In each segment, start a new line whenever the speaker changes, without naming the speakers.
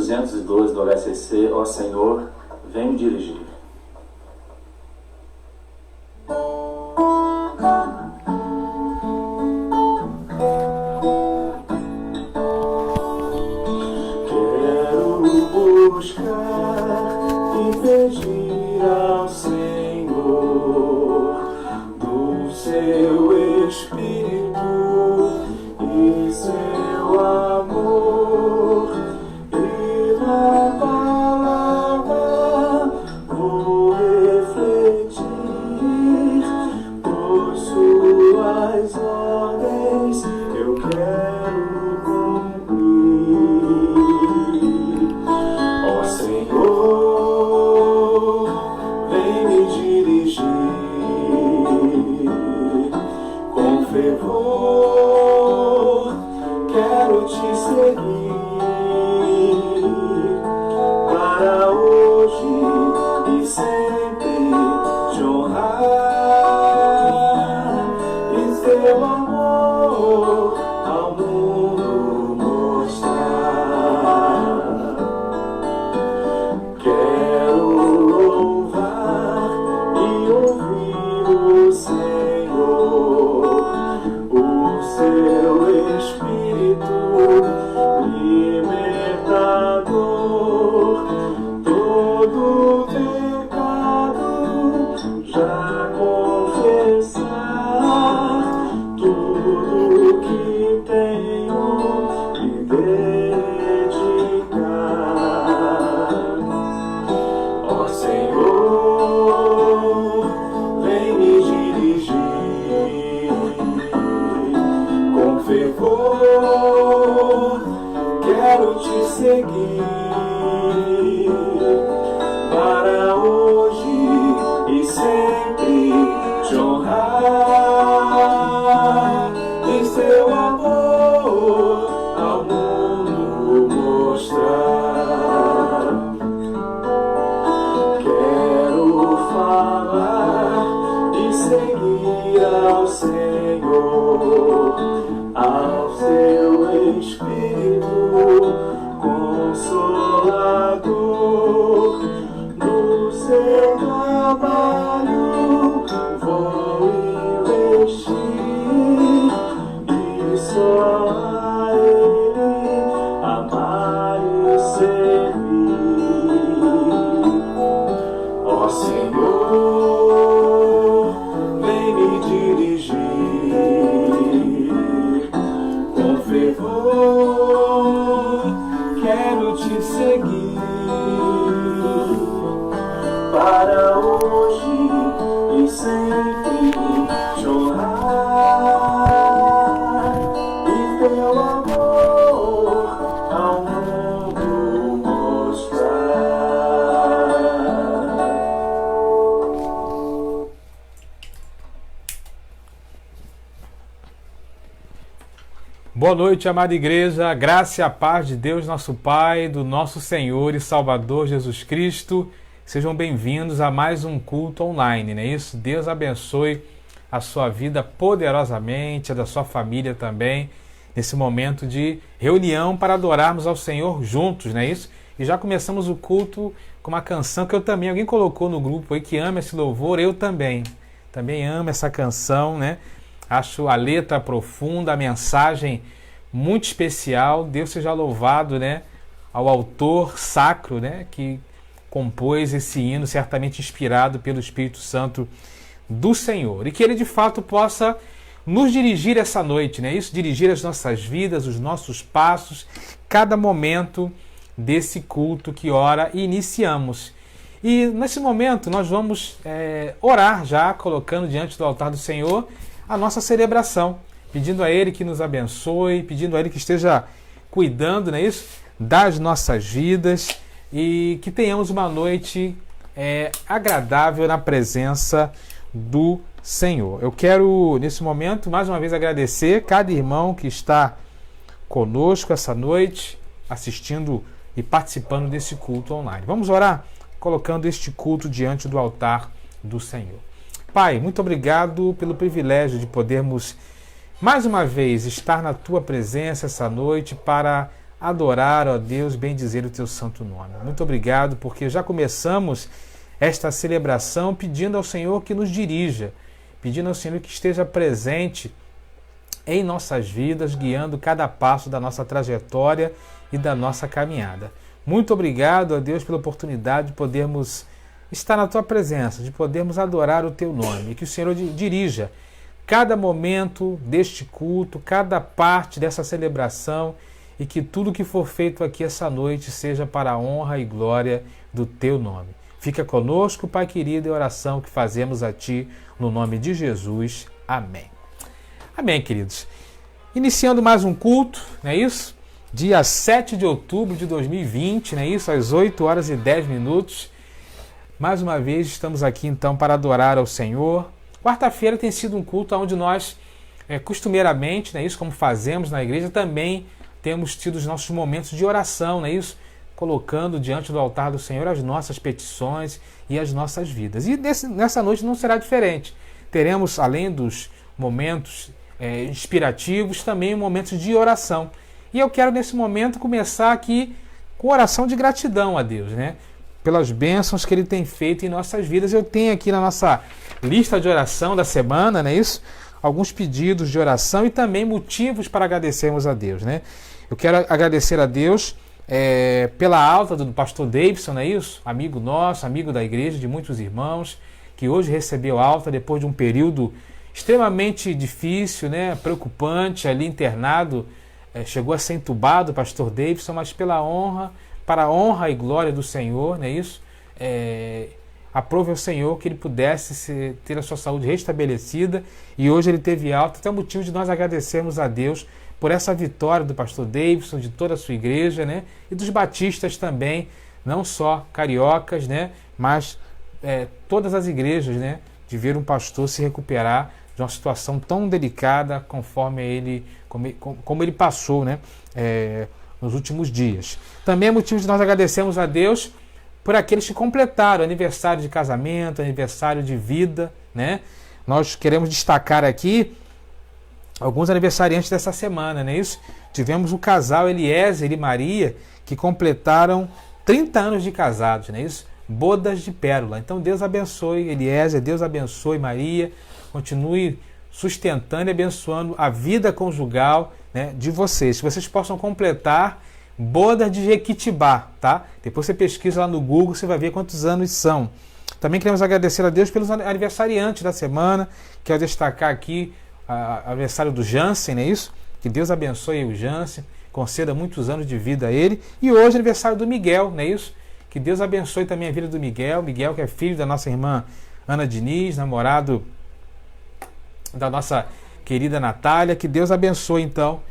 212 do HCC, Ó Senhor, vem me dirigir. Quero buscar e pedir ao Senhor do seu Espírito e seu amor, e na palavra vou refletir, por suas ordens eu quero cumprir. Ó Senhor, vem me dirigir com fervor, quero te seguir para hoje e sempre te honrar e seu amor ao mundo mostrar. Quero louvar e ouvir o Senhor, o seu Espírito libertador, todo pecado já confessar, tudo que tenho me dedicar. Ó Senhor, vem me dirigir com fervor, quero te seguir para hoje e sempre te honrar e seu amor ao mundo mostrar. Quero falar e seguir ao Senhor, ao seu Espírito Consolador, no seu trabalho vou investir e só a Ele amar e servir. Ó Senhor, vem me dirigir com fervor, quero te seguir para hoje e sempre te honrar e teu amor ao mundo mostrar.
Boa noite, amada igreja, a graça e a paz de Deus, nosso Pai, do nosso Senhor e Salvador Jesus Cristo. Sejam bem-vindos a mais um culto online, não é isso? Deus abençoe a sua vida poderosamente, a da sua família também, nesse momento de reunião para adorarmos ao Senhor juntos, não é isso? E já começamos o culto com uma canção que eu também, alguém colocou no grupo aí que ama esse louvor, eu também amo essa canção, né? Acho a letra profunda, a mensagem muito especial. Deus seja louvado, né, ao autor sacro, né, que compôs esse hino, certamente inspirado pelo Espírito Santo do Senhor. E que ele de fato possa nos dirigir essa noite, né? Isso, dirigir as nossas vidas, os nossos passos, cada momento desse culto que ora iniciamos. E nesse momento nós vamos orar já, colocando diante do altar do Senhor a nossa celebração, pedindo a Ele que nos abençoe, pedindo a Ele que esteja cuidando, não é isso? Das nossas vidas e que tenhamos uma noite agradável na presença do Senhor. Eu quero, nesse momento, mais uma vez agradecer cada irmão que está conosco essa noite, assistindo e participando desse culto online. Vamos orar colocando este culto diante do altar do Senhor. Pai, muito obrigado pelo privilégio de podermos mais uma vez estar na Tua presença essa noite para adorar, ó Deus, bendizer o teu santo nome. Muito obrigado, porque já começamos esta celebração pedindo ao Senhor que nos dirija, pedindo ao Senhor que esteja presente em nossas vidas, guiando cada passo da nossa trajetória e da nossa caminhada. Muito obrigado, ó Deus, pela oportunidade de podermos estar na tua presença, de podermos adorar o teu nome, e que o Senhor dirija cada momento deste culto, cada parte dessa celebração, e que tudo que for feito aqui essa noite seja para a honra e glória do teu nome. Fica conosco, Pai querido, e a oração que fazemos a Ti, no nome de Jesus. Amém. Amém, queridos. Iniciando mais um culto, não é isso? Dia 7 de outubro de 2020, não é isso? Às 8 horas e 10 minutos. Mais uma vez estamos aqui então para adorar ao Senhor. Quarta-feira tem sido um culto onde nós, costumeiramente, não é isso? Como fazemos na igreja, também temos tido os nossos momentos de oração, não é isso? Colocando diante do altar do Senhor as nossas petições e as nossas vidas. E nessa noite não será diferente. Teremos, além dos momentos inspirativos, também momentos de oração. E eu quero, nesse momento, começar aqui com oração de gratidão a Deus, né? Pelas bênçãos que Ele tem feito em nossas vidas. Eu tenho aqui na nossa lista de oração da semana, não é isso? Alguns pedidos de oração e também motivos para agradecermos a Deus, né? Eu quero agradecer a Deus pela alta do pastor Davidson, não é isso? Amigo nosso, amigo da igreja, de muitos irmãos, que hoje recebeu alta depois de um período extremamente difícil, né? Preocupante, ali internado, chegou a ser entubado o pastor Davidson, mas para a honra e glória do Senhor, não é isso? Aprove ao Senhor que ele pudesse ter a sua saúde restabelecida, e hoje ele teve alta. Então é motivo de nós agradecermos a Deus por essa vitória do pastor Davidson, de toda a sua igreja, né? E dos batistas também, não só cariocas, né? Mas todas as igrejas, né? De ver um pastor se recuperar de uma situação tão delicada como ele passou, né? Nos últimos dias. Também é motivo de nós agradecermos a Deus por aqueles que completaram aniversário de casamento, aniversário de vida, né? Nós queremos destacar aqui alguns aniversariantes dessa semana, não é isso? Tivemos o casal Eliezer e Maria, que completaram 30 anos de casados, não é isso? Bodas de pérola. Então Deus abençoe Eliezer, Deus abençoe Maria, continue sustentando e abençoando a vida conjugal, né, de vocês. Que vocês possam completar bodas de Jequitibá, tá? Depois você pesquisa lá no Google, você vai ver quantos anos são. Também queremos agradecer a Deus pelos aniversariantes da semana. Quero destacar aqui o aniversário do Jansen, não é isso? Que Deus abençoe o Jansen, conceda muitos anos de vida a ele. E hoje é aniversário do Miguel, não é isso? Que Deus abençoe também a vida do Miguel. Miguel, que é filho da nossa irmã Ana Diniz, namorado da nossa querida Natália. Que Deus abençoe, então,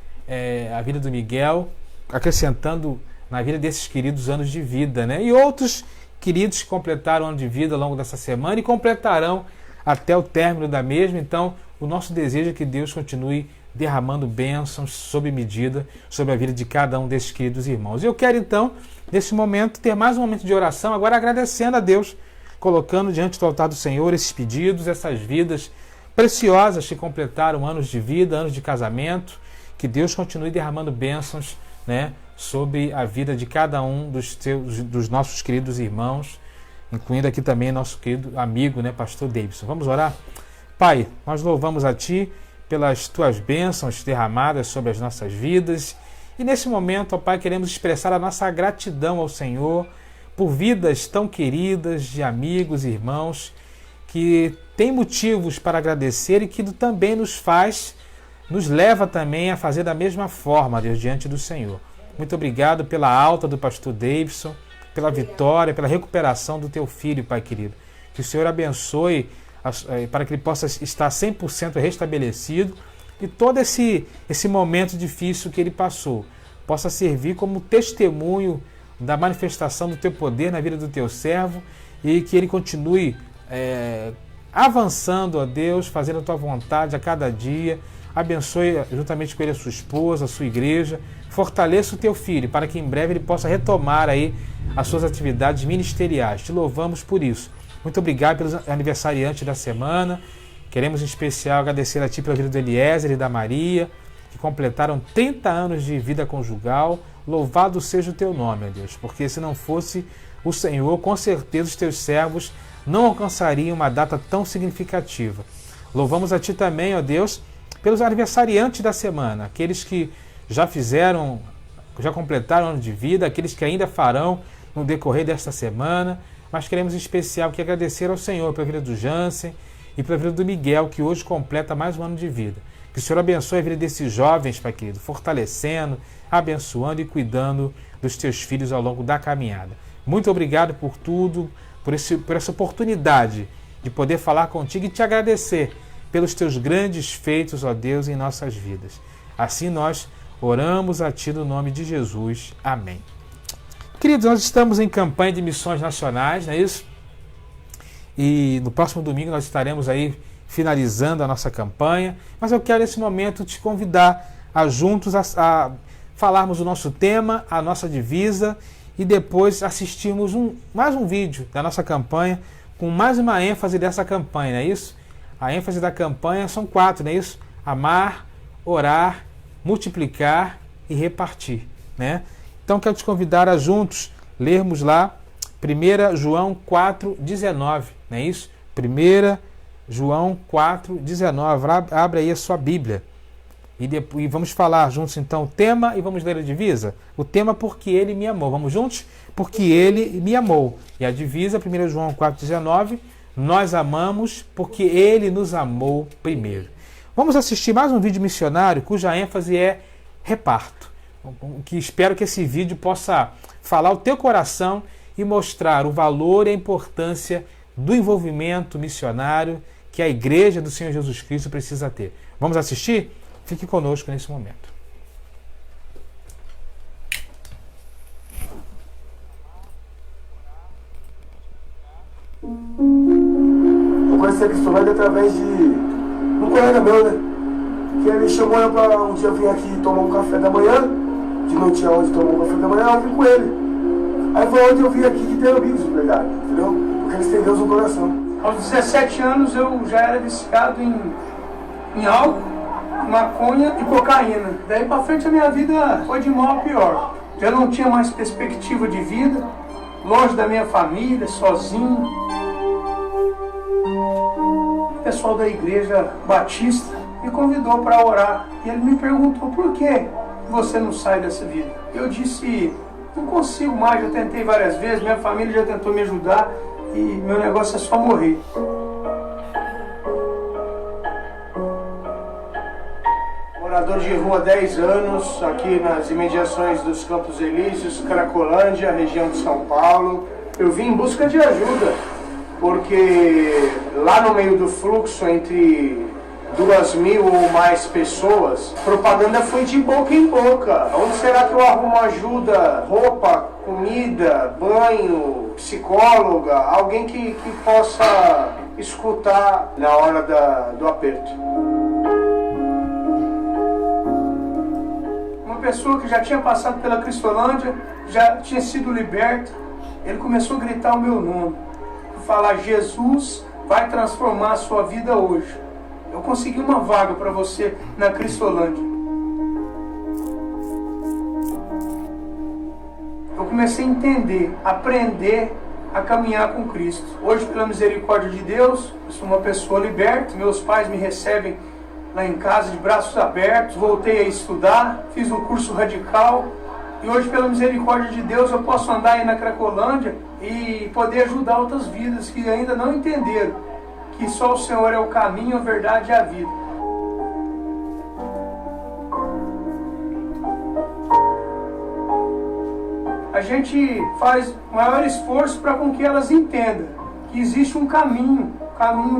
a vida do Miguel, acrescentando na vida desses queridos anos de vida, né? E outros queridos que completaram ano de vida ao longo dessa semana e completarão até o término da mesma. Então, o nosso desejo é que Deus continue derramando bênçãos sob medida sobre a vida de cada um desses queridos irmãos. E eu quero, então, nesse momento, ter mais um momento de oração, agora agradecendo a Deus, colocando diante do altar do Senhor esses pedidos, essas vidas preciosas que completaram anos de vida, anos de casamento. Que Deus continue derramando bênçãos, né, sobre a vida de cada um dos nossos queridos irmãos, incluindo aqui também nosso querido amigo, né, pastor Davidson. Vamos orar? Pai, nós louvamos a Ti pelas Tuas bênçãos derramadas sobre as nossas vidas, e nesse momento, ó Pai, queremos expressar a nossa gratidão ao Senhor por vidas tão queridas de amigos e irmãos que têm motivos para agradecer e que também nos leva também a fazer da mesma forma, Deus, diante do Senhor. Muito obrigado pela alta do pastor Davidson, pela vitória, pela recuperação do Teu filho, Pai querido. Que o Senhor abençoe para que ele possa estar 100% restabelecido, e todo esse momento difícil que ele passou possa servir como testemunho da manifestação do Teu poder na vida do Teu servo, e que ele continue avançando, ó Deus, fazendo a Tua vontade a cada dia. Abençoe juntamente com ele a sua esposa, a sua igreja. Fortaleça o Teu filho para que em breve ele possa retomar aí as suas atividades ministeriais. Te louvamos por isso. Muito obrigado pelos aniversariantes da semana. Queremos em especial agradecer a Ti pela vida do Eliezer e da Maria. que completaram 30 anos de vida conjugal. Louvado seja o teu nome, ó Deus, porque se não fosse o Senhor, com certeza os teus servos não alcançariam uma data tão significativa. Louvamos a ti também, ó Deus, pelos aniversariantes da semana, aqueles que já completaram ano de vida, aqueles que ainda farão no decorrer desta semana, mas queremos em especial que agradecer ao Senhor pela vida do Jansen e pela vida do Miguel, que hoje completa mais um ano de vida. Que o Senhor abençoe a vida desses jovens, Pai querido, fortalecendo, abençoando e cuidando dos teus filhos ao longo da caminhada. Muito obrigado por tudo, por essa oportunidade de poder falar contigo e te agradecer pelos teus grandes feitos, ó Deus, em nossas vidas. Assim nós oramos a ti no nome de Jesus. Amém. Queridos, nós estamos em campanha de missões nacionais, não é isso? E no próximo domingo nós estaremos aí finalizando a nossa campanha, mas eu quero nesse momento te convidar a juntos a falarmos o nosso tema, a nossa divisa, e depois assistirmos mais um vídeo da nossa campanha, com mais uma ênfase dessa campanha, não é isso? A ênfase da campanha são 4, não é isso? Amar, orar, multiplicar e repartir, né? Então quero te convidar a juntos lermos lá 1 João 4,19, não é isso? 1 João 4,19, abre aí a sua Bíblia. E vamos falar juntos então o tema e vamos ler a divisa. O tema, porque ele me amou. Vamos juntos? Porque ele me amou. E a divisa, 1 João 4,19, nós amamos porque ele nos amou primeiro. Vamos assistir mais um vídeo missionário cuja ênfase é reparto. Que espero que esse vídeo possa falar ao teu coração e mostrar o valor e a importância do envolvimento missionário que a Igreja do Senhor Jesus Cristo precisa ter. Vamos assistir? Fique conosco nesse momento.
Eu conheci a Cristolândia através de um colega meu, né? Que ele chamou eu para um dia vir aqui tomar um café da manhã. De não tinha onde tomar um café da manhã, eu vim com ele. Aí foi onde eu vim aqui que tem amigos de verdade, entendeu? Porque eles têm Deus no coração.
Aos 17 anos eu já era viciado em álcool, maconha e cocaína. Daí pra frente a minha vida foi de mal a pior. Já não tinha mais perspectiva de vida, longe da minha família, sozinho. O pessoal da igreja batista me convidou para orar. E ele me perguntou: por que você não sai dessa vida? Eu disse: não consigo mais, já tentei várias vezes, minha família já tentou me ajudar e meu negócio é só morrer. Morador de rua há 10 anos, aqui nas imediações dos Campos Elíseos, Cracolândia, região de São Paulo. Eu vim em busca de ajuda, porque lá no meio do fluxo, entre 2.000 ou mais pessoas, a propaganda foi de boca em boca. Onde será que eu arrumo ajuda? Roupa, comida, banho, psicóloga, alguém que possa escutar na hora do aperto. Uma pessoa que já tinha passado pela Cristolândia, já tinha sido liberta, ele começou a gritar o meu nome, falar: Jesus vai transformar a sua vida hoje. Eu consegui uma vaga para você na Cristolândia. Eu comecei a entender, aprender a caminhar com Cristo. Hoje, pela misericórdia de Deus, eu sou uma pessoa liberta. Meus pais me recebem lá em casa de braços abertos. Voltei a estudar, fiz um curso radical. E hoje, pela misericórdia de Deus, eu posso andar aí na Cracolândia e poder ajudar outras vidas que ainda não entenderam que só o Senhor é o caminho, a verdade e a vida. A gente faz o maior esforço para com que elas entendam que existe um caminho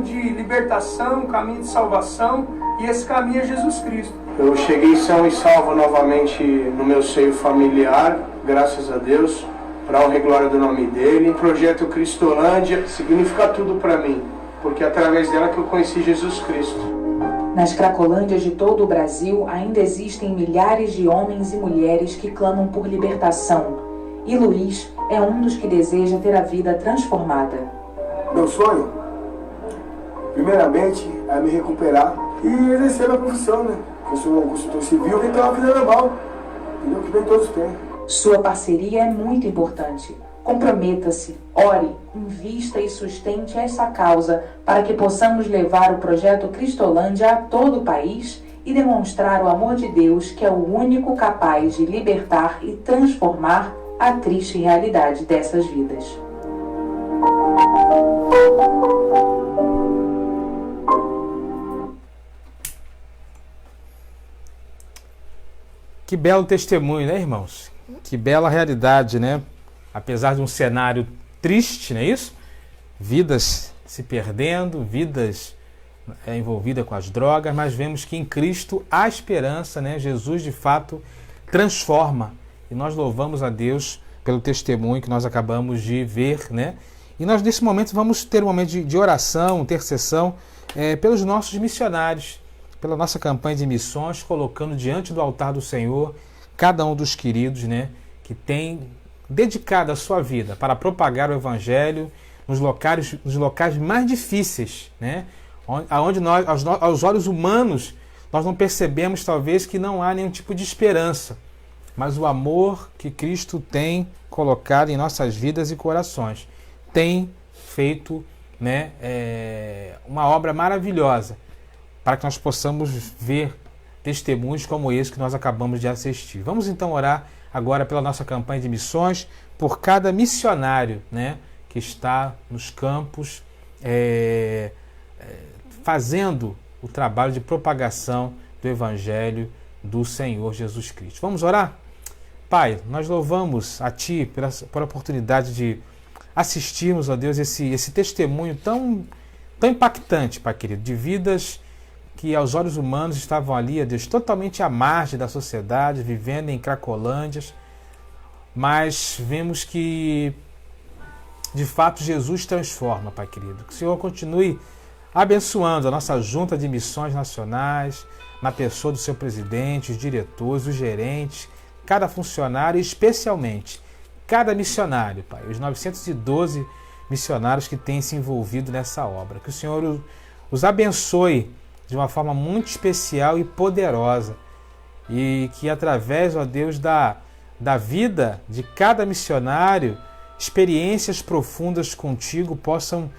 de libertação, um caminho de salvação, e esse caminho é Jesus Cristo. Eu cheguei são e salvo novamente no meu seio familiar, graças a Deus, para a honra e glória do nome dele. O projeto Cristolândia significa tudo para mim, porque é através dela que eu conheci Jesus Cristo.
Nas Cracolândias de todo o Brasil ainda existem milhares de homens e mulheres que clamam por libertação. E Luiz é um dos que deseja ter a vida transformada.
Meu sonho, primeiramente, é me recuperar e exercer a profissão, né? que eu sou um consultor civil, vem ter uma vida normal, entendeu? Que nem todos têm.
Sua parceria é muito importante. Comprometa-se, ore, invista e sustente essa causa para que possamos levar o projeto Cristolândia a todo o país e demonstrar o amor de Deus, que é o único capaz de libertar e transformar a triste realidade dessas vidas.
Que belo testemunho, né, irmãos? Que bela realidade, né? Apesar de um cenário triste, não é isso? Vidas se perdendo, vidas envolvidas com as drogas, mas vemos que em Cristo há esperança, né? Jesus, de fato, transforma. E nós louvamos a Deus pelo testemunho que nós acabamos de ver, né? E nós, nesse momento, vamos ter um momento de oração, intercessão, pelos nossos missionários, pela nossa campanha de missões, colocando diante do altar do Senhor cada um dos queridos, né, que tem dedicado a sua vida para propagar o Evangelho nos locais mais difíceis, né, onde nós, aos olhos humanos, nós não percebemos talvez que não há nenhum tipo de esperança, mas o amor que Cristo tem colocado em nossas vidas e corações tem feito, né, uma obra maravilhosa, para que nós possamos ver testemunhos como esse que nós acabamos de assistir. Vamos então orar agora pela nossa campanha de missões, por cada missionário, né, que está nos campos, fazendo o trabalho de propagação do Evangelho do Senhor Jesus Cristo. Vamos orar? Pai, nós louvamos a Ti pela oportunidade de assistirmos, ó Deus, esse testemunho tão impactante, Pai querido, de vidas que aos olhos humanos estavam ali, ó Deus, totalmente à margem da sociedade, vivendo em cracolândias, mas vemos que, de fato, Jesus transforma, Pai querido. Que o Senhor continue abençoando a nossa junta de missões nacionais, na pessoa do seu presidente, os diretores, os gerentes, cada funcionário e, especialmente, cada missionário, Pai, os 912 missionários que têm se envolvido nessa obra. Que o Senhor os abençoe de uma forma muito especial e poderosa, e que através, ó Deus, da vida de cada missionário, experiências profundas contigo possam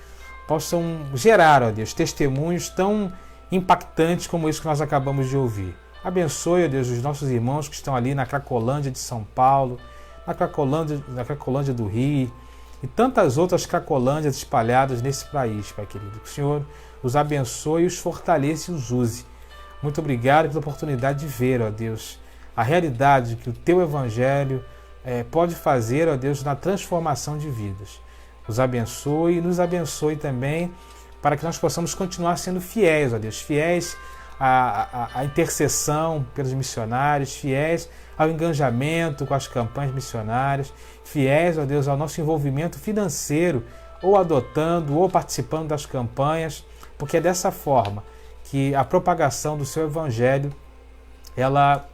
gerar, ó Deus, testemunhos tão impactantes como isso que nós acabamos de ouvir. Abençoe, ó Deus, os nossos irmãos que estão ali na Cracolândia de São Paulo, na Cracolândia do Rio e tantas outras Cracolândias espalhadas nesse país, Pai querido. Que o Senhor os abençoe, os fortaleça e os use. Muito obrigado pela oportunidade de ver, ó Deus, a realidade que o Teu Evangelho pode fazer, ó Deus, na transformação de vidas. Os abençoe e nos abençoe também para que nós possamos continuar sendo fiéis, ó Deus, fiéis à intercessão pelos missionários, fiéis ao engajamento com as campanhas missionárias, fiéis, ó Deus, ao nosso envolvimento financeiro, ou adotando ou participando das campanhas, porque é dessa forma que a propagação do seu Evangelho, ela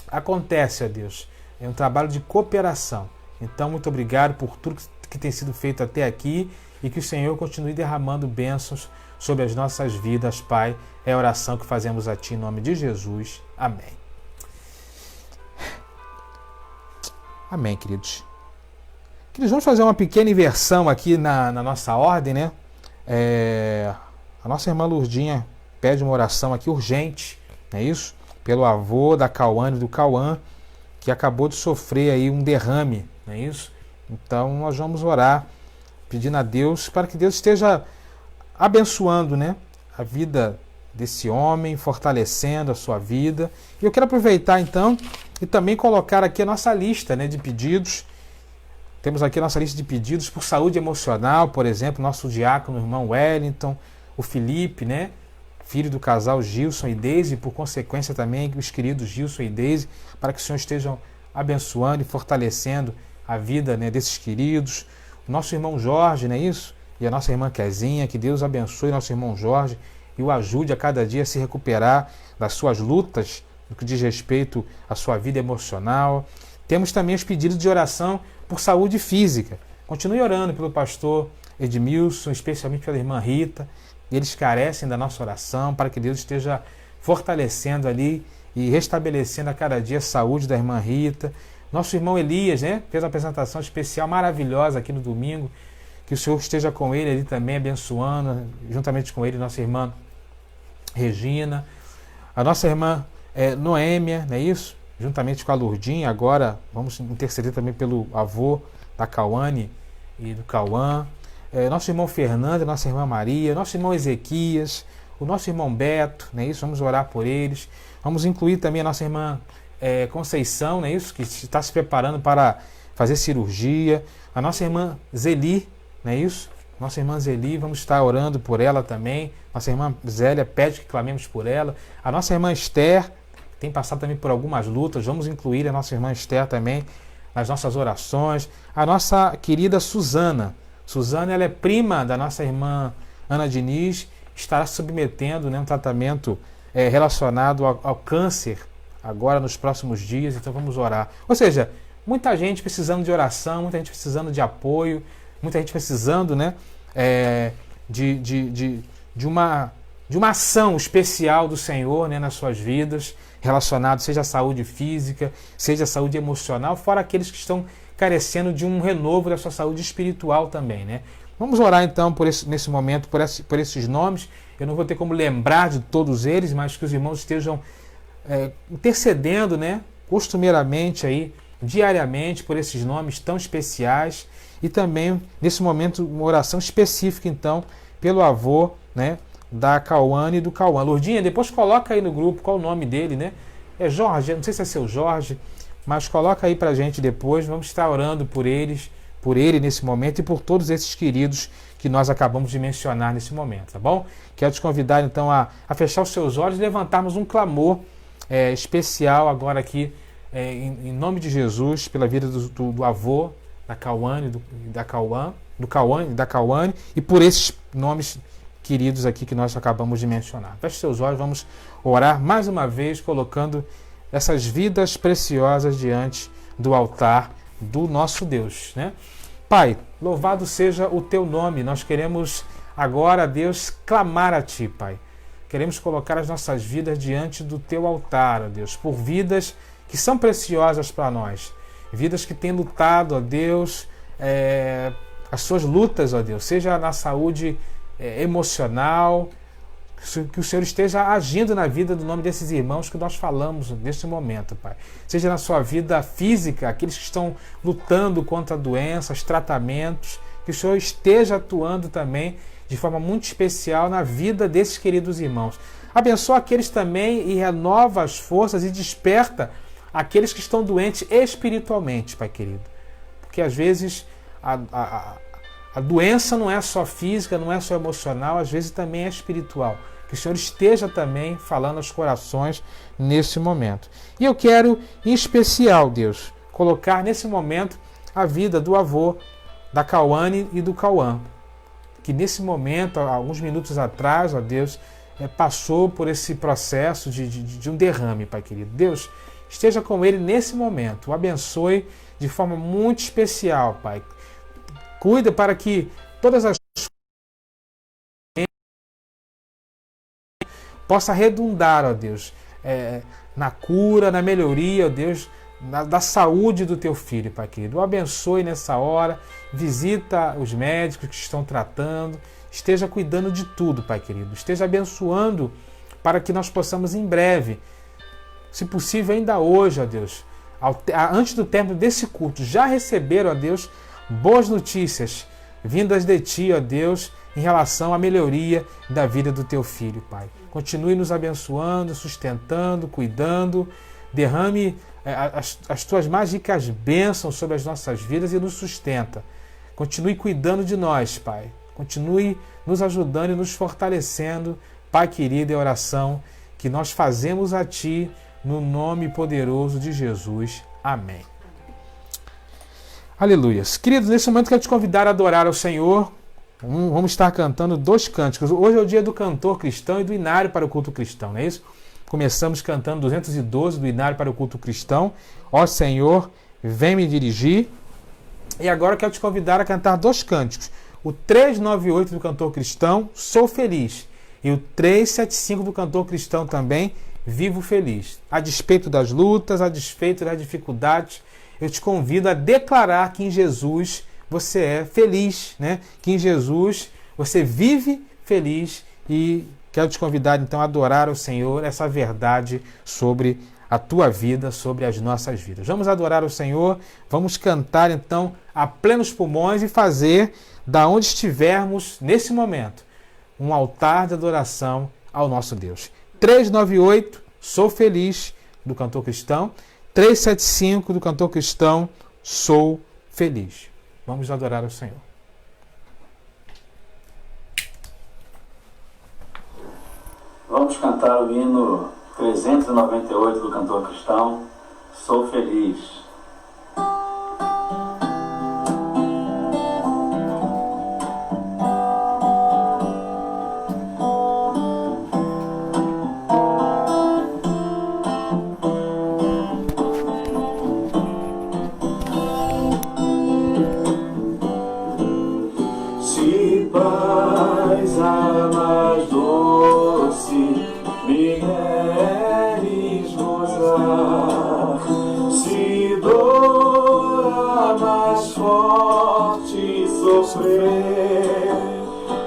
acontece, ó Deus. É um trabalho de cooperação. Então, muito obrigado por tudo que tem sido feito até aqui e que o Senhor continue derramando bênçãos sobre as nossas vidas, Pai. É a oração que fazemos a Ti em nome de Jesus. Amém. Amém, queridos. Queridos, vamos fazer uma pequena inversão aqui na nossa ordem, né? A nossa irmã Lourdinha pede uma oração aqui urgente, não é isso? Pelo avô da Cauane e do Cauã, que acabou de sofrer aí um derrame, não é isso? Então nós vamos orar, pedindo a Deus para que Deus esteja abençoando, né, a vida desse homem, fortalecendo a sua vida. E eu quero aproveitar então e também colocar aqui a nossa lista, né, de pedidos. Temos aqui a nossa lista de pedidos por saúde emocional, por exemplo, nosso diácono, o irmão Wellington, o Felipe, né, filho do casal Gilson e Deise, e por consequência também os queridos Gilson e Deise, para que o Senhor esteja abençoando e fortalecendo a vida, né, desses queridos. O nosso irmão Jorge, não é isso? E a nossa irmã Kezinha, que Deus abençoe nosso irmão Jorge e o ajude a cada dia a se recuperar das suas lutas no que diz respeito à sua vida emocional. Temos também os pedidos de oração por saúde física. Continue orando pelo pastor Edmilson, especialmente pela irmã Rita. Eles carecem da nossa oração para que Deus esteja fortalecendo ali e restabelecendo a cada dia a saúde da irmã Rita. Nosso irmão Elias, né, fez uma apresentação especial maravilhosa aqui no domingo. Que o Senhor esteja com ele ali também, abençoando, juntamente com ele, nossa irmã Regina, a nossa irmã Noêmia, não é isso? Juntamente com a Lourdinha. Agora vamos interceder também pelo avô da Cauane e do Cauã, nosso irmão Fernando, nossa irmã Maria, nosso irmão Ezequias, o nosso irmão Beto, não é isso? Vamos orar por eles. Vamos incluir também a nossa irmã Conceição, não é isso? Que está se preparando para fazer cirurgia, a nossa irmã Zeli, não é isso? Nossa irmã Zeli, vamos estar orando por ela também. Nossa irmã Zélia pede que clamemos por ela. A nossa irmã Esther, que tem passado também por algumas lutas, vamos incluir a nossa irmã Esther também nas nossas orações. A nossa querida Suzana. Suzana, ela é prima da nossa irmã Ana Diniz, estará submetendo, né, um tratamento relacionado ao câncer agora nos próximos dias, então vamos orar. Ou seja, muita gente precisando de oração, muita gente precisando de apoio, muita gente precisando, né, de uma ação especial do Senhor, né, nas suas vidas, relacionado seja à saúde física, seja à saúde emocional, fora aqueles que estão carecendo de um renovo da sua saúde espiritual também, né? Vamos orar então nesse momento por esses nomes. Eu não vou ter como lembrar de todos eles, mas que os irmãos estejam intercedendo, né, costumeiramente aí, diariamente, por esses nomes tão especiais. E também, nesse momento, uma oração específica, então, pelo avô, né, da Cauane e do Cauã. Lourdinha, depois coloca aí no grupo qual o nome dele, né? É Jorge, não sei se é seu Jorge, mas coloca aí pra gente depois. Vamos estar orando por ele nesse momento e por todos esses queridos que nós acabamos de mencionar nesse momento, tá bom? Quero te convidar, então, a fechar os seus olhos e levantarmos um clamor especial agora aqui, em nome de Jesus, pela vida do avô, da Cauane, da Cauane, e por esses nomes queridos aqui que nós acabamos de mencionar. Feche seus olhos, vamos orar mais uma vez, colocando essas vidas preciosas diante do altar do nosso Deus, né? Pai, louvado seja o teu nome. Nós queremos agora, Deus, clamar a ti, Pai. Queremos colocar as nossas vidas diante do teu altar, ó Deus, por vidas que são preciosas para nós, vidas que têm lutado, ó Deus, as suas lutas, ó Deus, seja na saúde emocional, que o Senhor esteja agindo na vida do nome desses irmãos que nós falamos neste momento, Pai. Seja na sua vida física, aqueles que estão lutando contra doenças, tratamentos, que o Senhor esteja atuando também de forma muito especial na vida desses queridos irmãos. Abençoa aqueles também e renova as forças e desperta aqueles que estão doentes espiritualmente, Pai querido. Porque às vezes a doença não é só física, não é só emocional, às vezes também é espiritual. Que o Senhor esteja também falando aos corações nesse momento. E eu quero, em especial, Deus, colocar nesse momento a vida do avô, da Cauane e do Cauã, que nesse momento, há alguns minutos atrás, ó Deus, passou por esse processo de um derrame, Pai querido. Deus, esteja com ele nesse momento, o abençoe de forma muito especial, Pai. Cuida para que todas as possa redundar, ó Deus, na cura, na melhoria, ó Deus, da saúde do teu filho, Pai querido. O abençoe nessa hora, visita os médicos que estão tratando, esteja cuidando de tudo, Pai querido. Esteja abençoando para que nós possamos em breve, se possível ainda hoje, ó Deus, antes do término desse culto, já receber, ó Deus, boas notícias vindas de ti, ó Deus, em relação à melhoria da vida do teu filho, Pai. Continue nos abençoando, sustentando, cuidando, derrame as tuas mágicas bênçãos sobre as nossas vidas e nos sustenta. Continue cuidando de nós, Pai. Continue nos ajudando e nos fortalecendo, Pai querido, é a oração que nós fazemos a ti, no nome poderoso de Jesus. Amém. Aleluias. Queridos, nesse momento quero te convidar a adorar ao Senhor. Vamos estar cantando 2 cânticos. Hoje é o dia do cantor cristão e do inário para o culto cristão, não é isso? Começamos cantando 212 do inário para o culto cristão. Ó Senhor, vem me dirigir. E agora quero te convidar a cantar 2 cânticos. O 398 do cantor cristão, Sou Feliz. E o 375 do Cantor Cristão também, Vivo Feliz. A despeito das lutas, a despeito das dificuldades, eu te convido a declarar que em Jesus você é feliz, né? Que em Jesus você vive feliz, e quero te convidar então a adorar ao Senhor essa verdade sobre a tua vida, sobre as nossas vidas. Vamos adorar ao Senhor, vamos cantar então a plenos pulmões e fazer da onde estivermos nesse momento um altar de adoração ao nosso Deus. 398, Sou Feliz, do Cantor Cristão. 375 do Cantor Cristão, Sou Feliz. Vamos adorar ao Senhor.
Vamos cantar o hino 398 do Cantor Cristão, Sou Feliz. Se paz a mais doce me queres gozar, se dor a mais forte sofrer,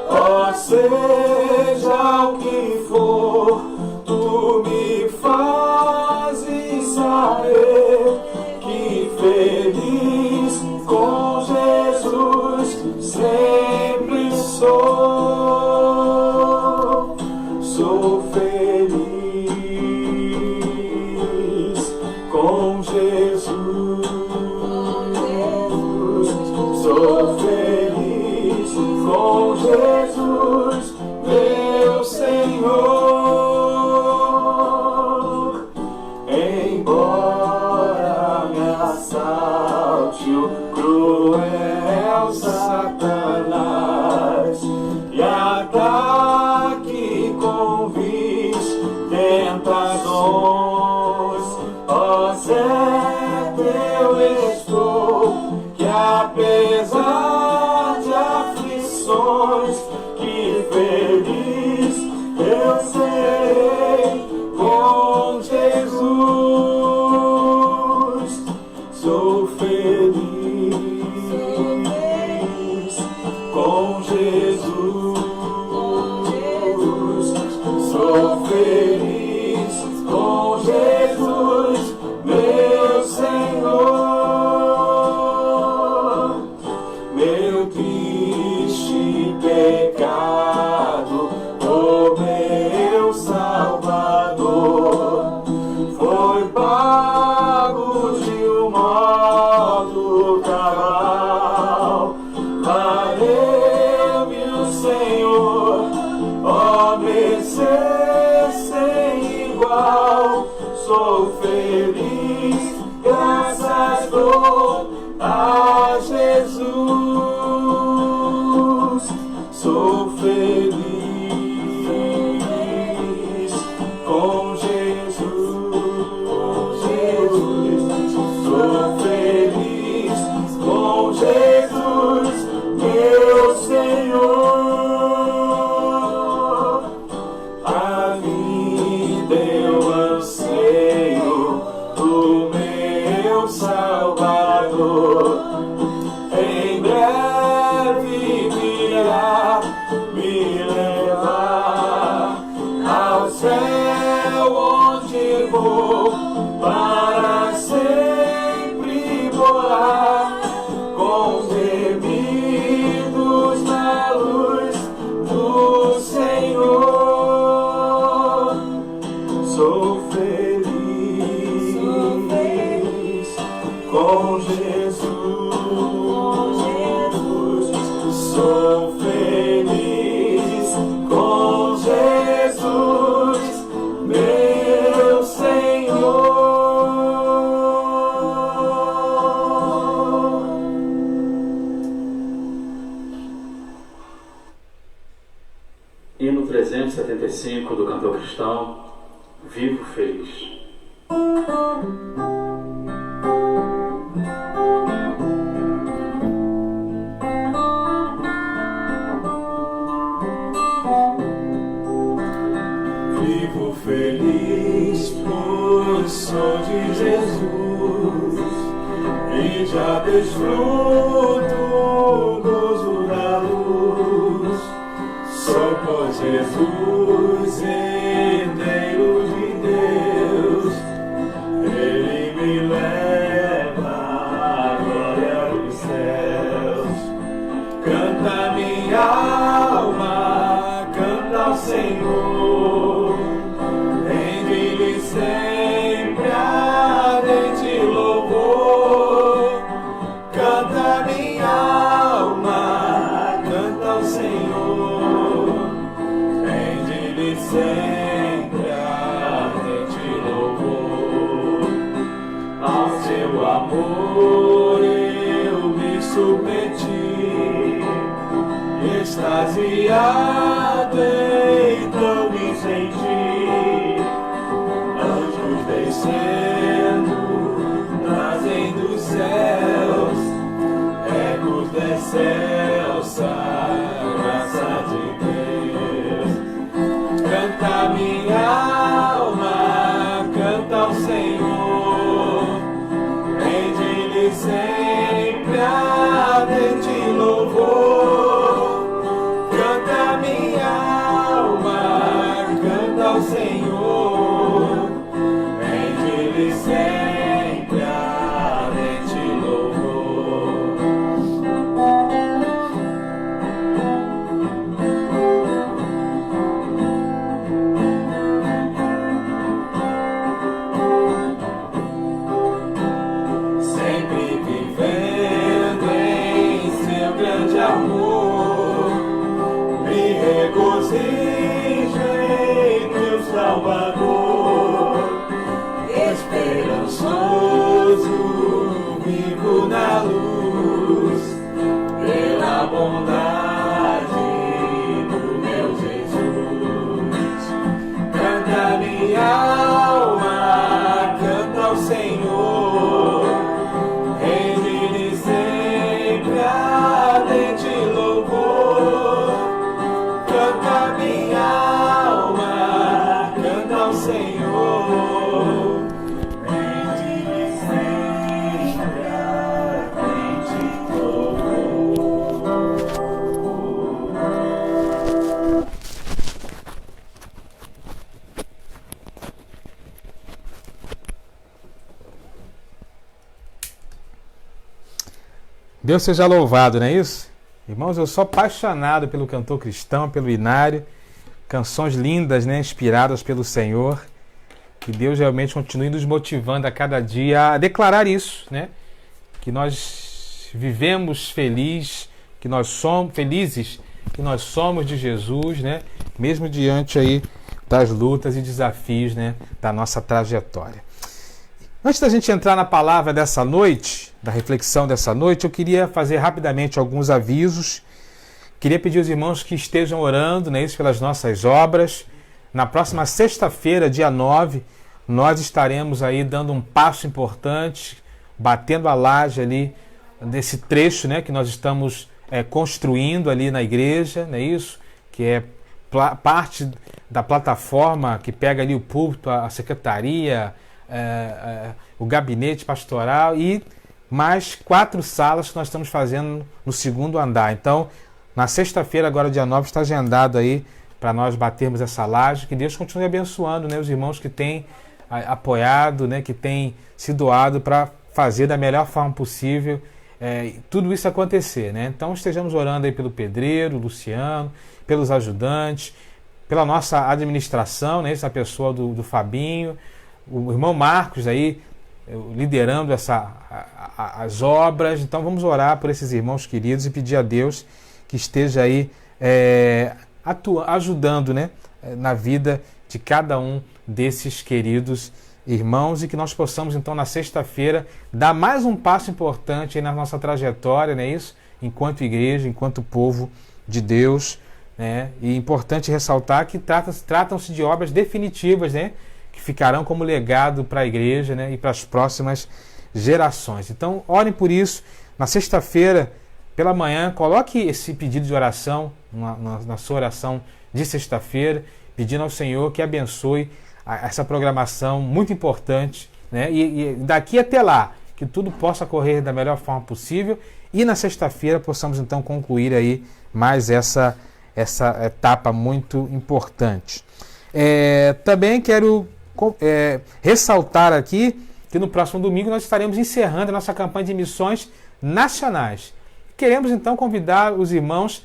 ó seja o que for, tu me fazes saber que feliz com Jesus sempre sou. Sou feliz com Jesus. Sou feliz com Jesus, meu Senhor. Embora me assalte o cruel Satanás e ataque com vis tentações, ó Zé, teu estou, que apesar de aflições, que feliz eu serei com Jesus. Sou feliz com Jesus. Sou feliz com Jesus, meu Senhor. Meu triste pecado, o meu Salvador, foi pago de um modo cabal. Valeu-me o Senhor, ó mercê sem igual. Sou feliz, graças dou a Jesus. Sou feliz com Jesus. Sou feliz com Jesus, meu Senhor. A vida eu anseio do meu Salvador. Em breve virá me levar ao céu, onde vou para sempre morar com os remidos na luz do Senhor. Sou feliz com Jesus. Sou feliz com Jesus, meu Senhor. Hino 375 do Cantor Cristão, Vivo Feliz. já desfruto o gozo da luz. Só por Jesus, Herdeiro de Deus, Ele me leva à glória dos céus. Canta minha alma, canta ao Senhor, rende-lhe sempre ardente louvor. Canta minha alma, canta ao Senhor, rende-lhe sempre ardente louvor. Ao seu amor eu me submeti, extasiado então me senti. Anjos descendo, trazem dos céus ecos dessa graça de Deus. Canta minha alma, canta ao Senhor, rende-lhe sempre ardente louvor. Canta minha alma, canta ao Senhor, rende-lhe sempre ardente louvor. Sempre vivendo em seu grande amor, me regozijo em meu Salvador. Esperançoso vivo na luz, pela bondade do meu Jesus. Canta minha alma, canta ao Senhor, rende-lhe sempre ardente louvor. Canta minha alma, canta ao Senhor, rende-lhe sempre ardente louvor.
Deus seja louvado, não é isso? Irmãos, eu sou apaixonado pelo cantor cristão, pelo Inário. Canções lindas, né? Inspiradas pelo Senhor. Que Deus realmente continue nos motivando a cada dia a declarar isso, né? Que nós vivemos felizes, que nós somos felizes, que nós somos de Jesus, né? Mesmo diante aí das lutas e desafios, né? Da nossa trajetória. Antes da gente entrar na palavra dessa noite, da reflexão dessa noite, eu queria fazer rapidamente alguns avisos. Queria pedir aos irmãos que estejam orando, né, isso, pelas nossas obras. Na próxima sexta-feira, dia 9, nós estaremos aí dando um passo importante, batendo a laje ali desse trecho, né, que nós estamos construindo ali na igreja, não é isso? Que é parte da plataforma que pega ali o púlpito, a secretaria, o gabinete pastoral e mais 4 salas que nós estamos fazendo no segundo andar. Então, na sexta-feira, agora dia 9, está agendado aí para nós batermos essa laje. Que Deus continue abençoando, né, os irmãos que têm apoiado, né, que têm se doado para fazer da melhor forma possível tudo isso acontecer, né? Então estejamos orando aí pelo pedreiro, Luciano, pelos ajudantes, pela nossa administração, né, essa pessoa do Fabinho, o irmão Marcos aí liderando as obras. Então vamos orar por esses irmãos queridos e pedir a Deus que esteja aí ajudando, né, na vida de cada um desses queridos irmãos, e que nós possamos então na sexta-feira dar mais um passo importante aí na nossa trajetória, não é isso? Enquanto igreja, enquanto povo de Deus, né? E é importante ressaltar que tratam-se de obras definitivas, né, que ficarão como legado para a igreja, né, e para as próximas gerações. Então orem por isso. Na sexta-feira pela manhã, coloque esse pedido de oração na sua oração de sexta-feira, pedindo ao Senhor que abençoe essa programação muito importante, né? E daqui até lá, que tudo possa correr da melhor forma possível e na sexta-feira possamos então concluir aí mais essa etapa muito importante. Também quero ressaltar aqui que no próximo domingo nós estaremos encerrando a nossa campanha de missões nacionais. Queremos então convidar os irmãos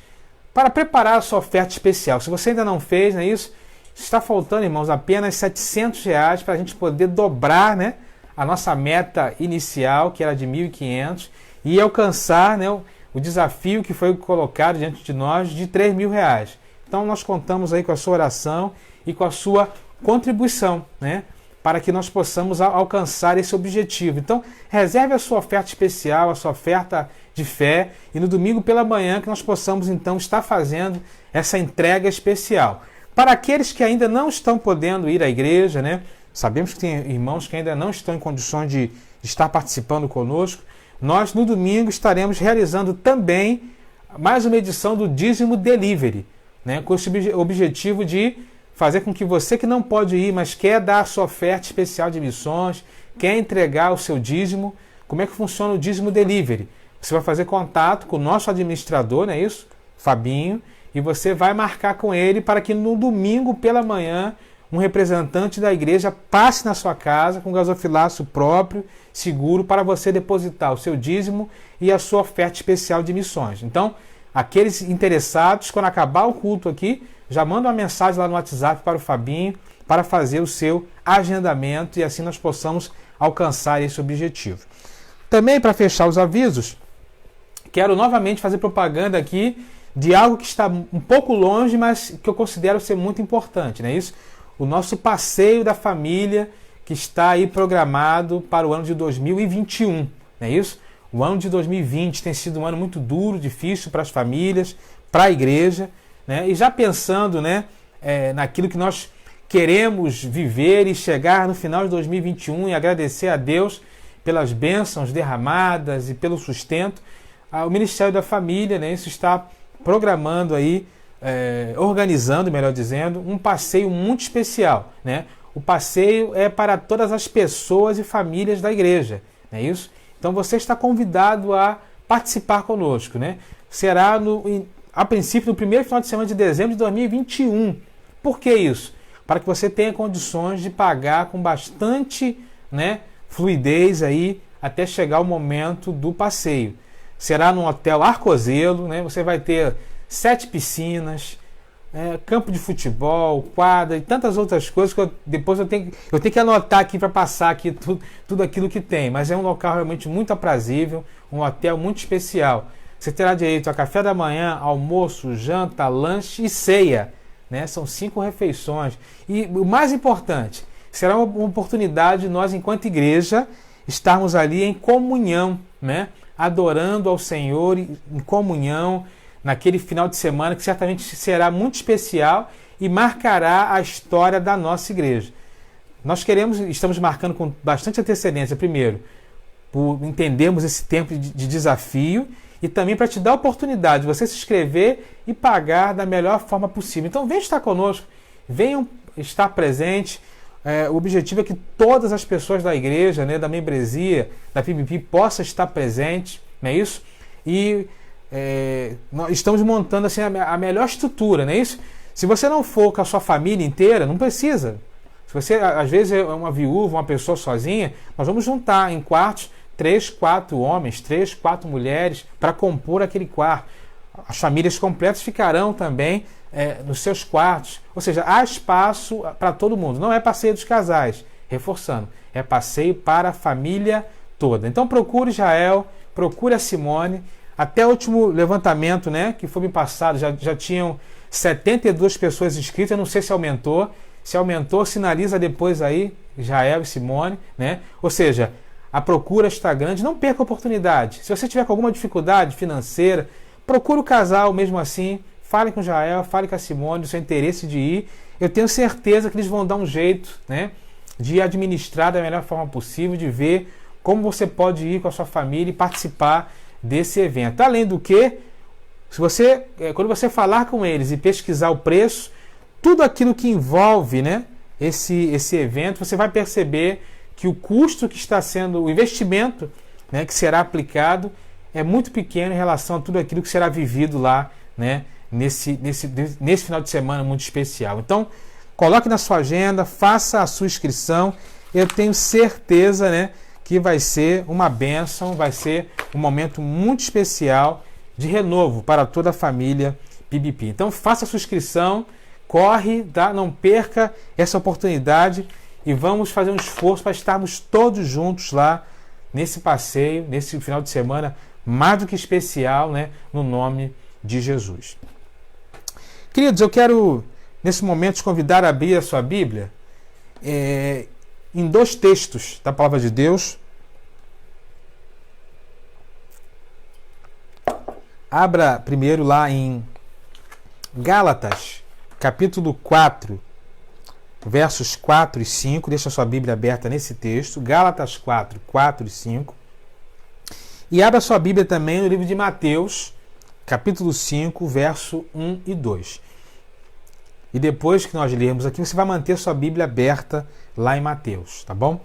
para preparar a sua oferta especial. Se você ainda não fez, não é isso? Está faltando, irmãos, apenas R$700 para a gente poder dobrar, né, a nossa meta inicial, que era de 1.500, e alcançar, né, o desafio que foi colocado diante de nós de R$3.000. Então nós contamos aí com a sua oração e com a sua contribuição, né, para que nós possamos alcançar esse objetivo. Então reserve a sua oferta especial, a sua oferta de fé, e no domingo pela manhã que nós possamos então estar fazendo essa entrega especial. Para aqueles que ainda não estão podendo ir à igreja, né? Sabemos que tem irmãos que ainda não estão em condições de estar participando conosco. Nós, no domingo, estaremos realizando também mais uma edição do Dízimo Delivery, né? Com esse objetivo de fazer com que você que não pode ir, mas quer dar a sua oferta especial de missões, quer entregar o seu dízimo. Como é que funciona o Dízimo Delivery? Você vai fazer contato com o nosso administrador, não é isso? Fabinho. E você vai marcar com ele para que no domingo pela manhã um representante da igreja passe na sua casa com gasofilaço próprio, seguro, para você depositar o seu dízimo e a sua oferta especial de missões. Então, aqueles interessados, quando acabar o culto aqui, já manda uma mensagem lá no WhatsApp para o Fabinho para fazer o seu agendamento e assim nós possamos alcançar esse objetivo. Também, para fechar os avisos, quero novamente fazer propaganda aqui de algo que está um pouco longe, mas que eu considero ser muito importante, não é isso? O nosso passeio da família, que está aí programado para o ano de 2021, não é isso? O ano de 2020 tem sido um ano muito duro, difícil para as famílias, para a igreja, né? E já pensando, né, naquilo que nós queremos viver e chegar no final de 2021 e agradecer a Deus pelas bênçãos derramadas e pelo sustento, o Ministério da Família, né, isso está programando aí, organizando, melhor dizendo, um passeio muito especial, né? O passeio é para todas as pessoas e famílias da igreja, não é isso? Então você está convidado a participar conosco, né? Será a princípio no primeiro final de semana de dezembro de 2021. Por que isso? Para que você tenha condições de pagar com bastante, né, fluidez aí até chegar o momento do passeio. Será num hotel Arcozelo, né? Você vai ter 7 piscinas, campo de futebol, quadra e tantas outras coisas que depois eu tenho que anotar aqui para passar aqui tudo aquilo que tem. Mas é um local realmente muito aprazível, um hotel muito especial. Você terá direito a café da manhã, almoço, janta, lanche e ceia, né? São 5 refeições. E o mais importante, será uma oportunidade de nós, enquanto igreja, estarmos ali em comunhão, né? Adorando ao Senhor em comunhão, naquele final de semana que certamente será muito especial e marcará a história da nossa igreja. Nós estamos marcando com bastante antecedência, primeiro, por entendermos esse tempo de desafio e também para te dar a oportunidade de você se inscrever e pagar da melhor forma possível. Então venham estar conosco, venham estar presente. O objetivo é que todas as pessoas da igreja, né, da membresia, da PBP, possam estar presentes, não é isso? E nós estamos montando assim, a melhor estrutura, não é isso? Se você não for com a sua família inteira, não precisa. Se você, às vezes, é uma viúva, uma pessoa sozinha, nós vamos juntar em quartos 3, 4 homens, 3, 4 mulheres para compor aquele quarto. As famílias completas ficarão também nos seus quartos. Ou seja, há espaço para todo mundo. Não é passeio dos casais, reforçando. É passeio para a família toda. Então procure Israel, procure a Simone. Até o último levantamento, né, que foi me passado, já tinham 72 pessoas inscritas. Eu não sei se aumentou. Se aumentou, sinaliza depois aí, Israel e Simone, né? Ou seja, a procura está grande. Não perca a oportunidade. Se você tiver com alguma dificuldade financeira, procure o casal mesmo assim. Fale com o Jael, fale com a Simone, do seu interesse de ir. Eu tenho certeza que eles vão dar um jeito, né, de administrar da melhor forma possível, de ver como você pode ir com a sua família e participar desse evento. Além do que, quando você falar com eles e pesquisar o preço, tudo aquilo que envolve, né, esse evento, você vai perceber que o custo que está sendo, o investimento né, que será aplicado é muito pequeno em relação a tudo aquilo que será vivido lá, né, nesse final de semana muito especial. Então, coloque na sua agenda, faça a sua inscrição. Eu tenho certeza, né, que vai ser uma bênção, vai ser um momento muito especial de renovo para toda a família PIBIP. Então, faça a sua inscrição, corre, tá? Não perca essa oportunidade e vamos fazer um esforço para estarmos todos juntos lá nesse passeio, nesse final de semana mais do que especial, né, no nome de Jesus. Queridos, eu quero nesse momento te convidar a abrir a sua Bíblia em 2 textos da Palavra de Deus. Abra primeiro lá em Gálatas, capítulo 4, versos 4 e 5. Deixa a sua Bíblia aberta nesse texto. Gálatas 4, 4 e 5. E abra sua Bíblia também no livro de Mateus, capítulo 5, verso 1 e 2. E depois que nós lermos aqui, você vai manter sua Bíblia aberta lá em Mateus, tá bom?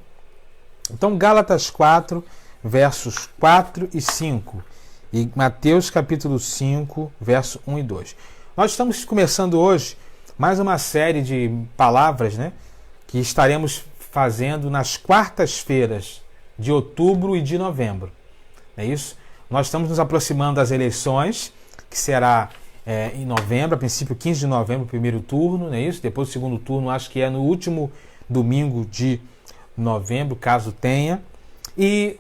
Então, Gálatas 4, versos 4 e 5. E Mateus, capítulo 5, verso 1 e 2. Nós estamos começando hoje mais uma série de palavras, né, que estaremos fazendo nas quartas-feiras de outubro e de novembro. É isso? Nós estamos nos aproximando das eleições, que será em novembro, a princípio 15 de novembro, o primeiro turno, não é isso? Depois o segundo turno, acho que é no último domingo de novembro, caso tenha. E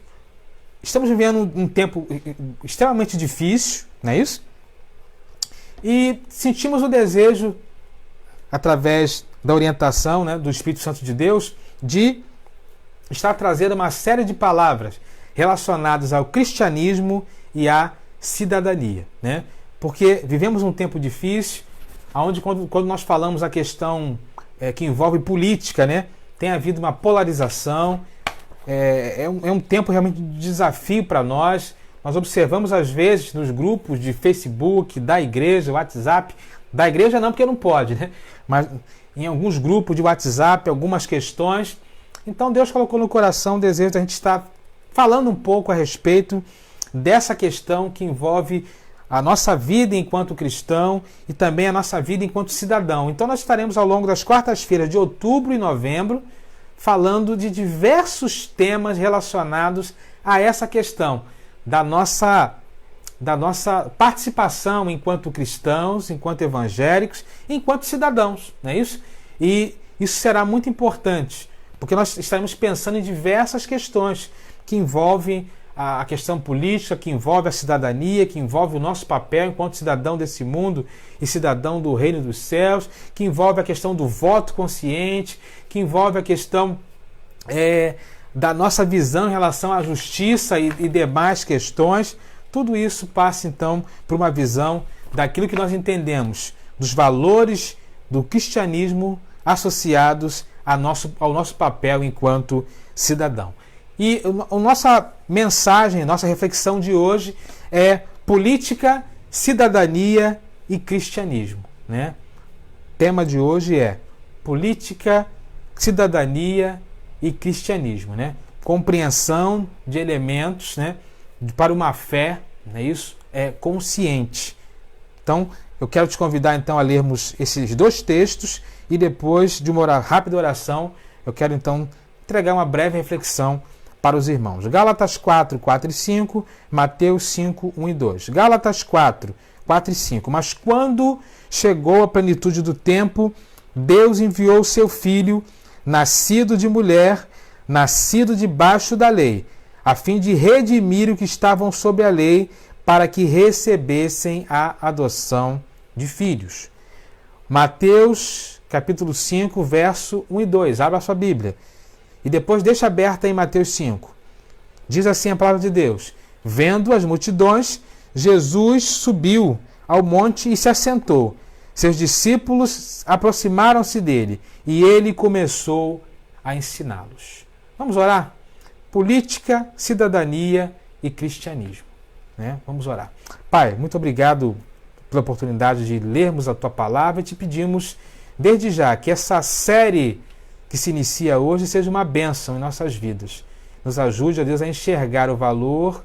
estamos vivendo um tempo extremamente difícil, não é isso? E sentimos o desejo, através da orientação, né, do Espírito Santo de Deus, de estar trazendo uma série de palavras relacionadas ao cristianismo e à cidadania, né? Porque vivemos um tempo difícil, onde quando nós falamos a questão que envolve política, né, tem havido uma polarização, é um tempo realmente de desafio para nós. Nós observamos às vezes nos grupos de Facebook, da igreja, WhatsApp, da igreja não porque não pode, né? Mas em alguns grupos de WhatsApp, algumas questões. Então Deus colocou no coração o desejo de a gente estar falando um pouco a respeito dessa questão que envolve a nossa vida enquanto cristão e também a nossa vida enquanto cidadão. Então nós estaremos ao longo das quartas-feiras de outubro e novembro falando de diversos temas relacionados a essa questão da nossa participação enquanto cristãos, enquanto evangélicos, enquanto cidadãos, não é isso? E isso será muito importante, porque nós estaremos pensando em diversas questões que envolvem a questão política, que envolve a cidadania, que envolve o nosso papel enquanto cidadão desse mundo e cidadão do reino dos céus, que envolve a questão do voto consciente, que envolve a questão da nossa visão em relação à justiça e demais questões. Tudo isso passa, então, por uma visão daquilo que nós entendemos, dos valores do cristianismo associados ao nosso papel enquanto cidadão. E a nossa mensagem, nossa reflexão de hoje é política, cidadania e cristianismo, né? O tema de hoje é política, cidadania e cristianismo, né? Compreensão de elementos, né, para uma fé, não é isso? Consciente. Então, eu quero te convidar então a lermos esses 2 textos e depois de uma rápida oração, eu quero então entregar uma breve reflexão para os irmãos. Gálatas 4, 4 e 5, Mateus 5, 1 e 2. Gálatas 4, 4 e 5. Mas quando chegou a plenitude do tempo, Deus enviou o seu Filho, nascido de mulher, nascido debaixo da lei, a fim de redimir os que estavam sob a lei, para que recebessem a adoção de filhos. Mateus, capítulo 5, verso 1 e 2. Abra a sua Bíblia. E depois deixa aberta em Mateus 5. Diz assim a palavra de Deus: vendo as multidões, Jesus subiu ao monte e se assentou. Seus discípulos aproximaram-se dele e ele começou a ensiná-los. Vamos orar? Política, cidadania e cristianismo, né? Vamos orar. Pai, muito obrigado pela oportunidade de lermos a tua palavra e te pedimos desde já que essa série que se inicia hoje seja uma bênção em nossas vidas. nos ajude, ó Deus, a enxergar o valor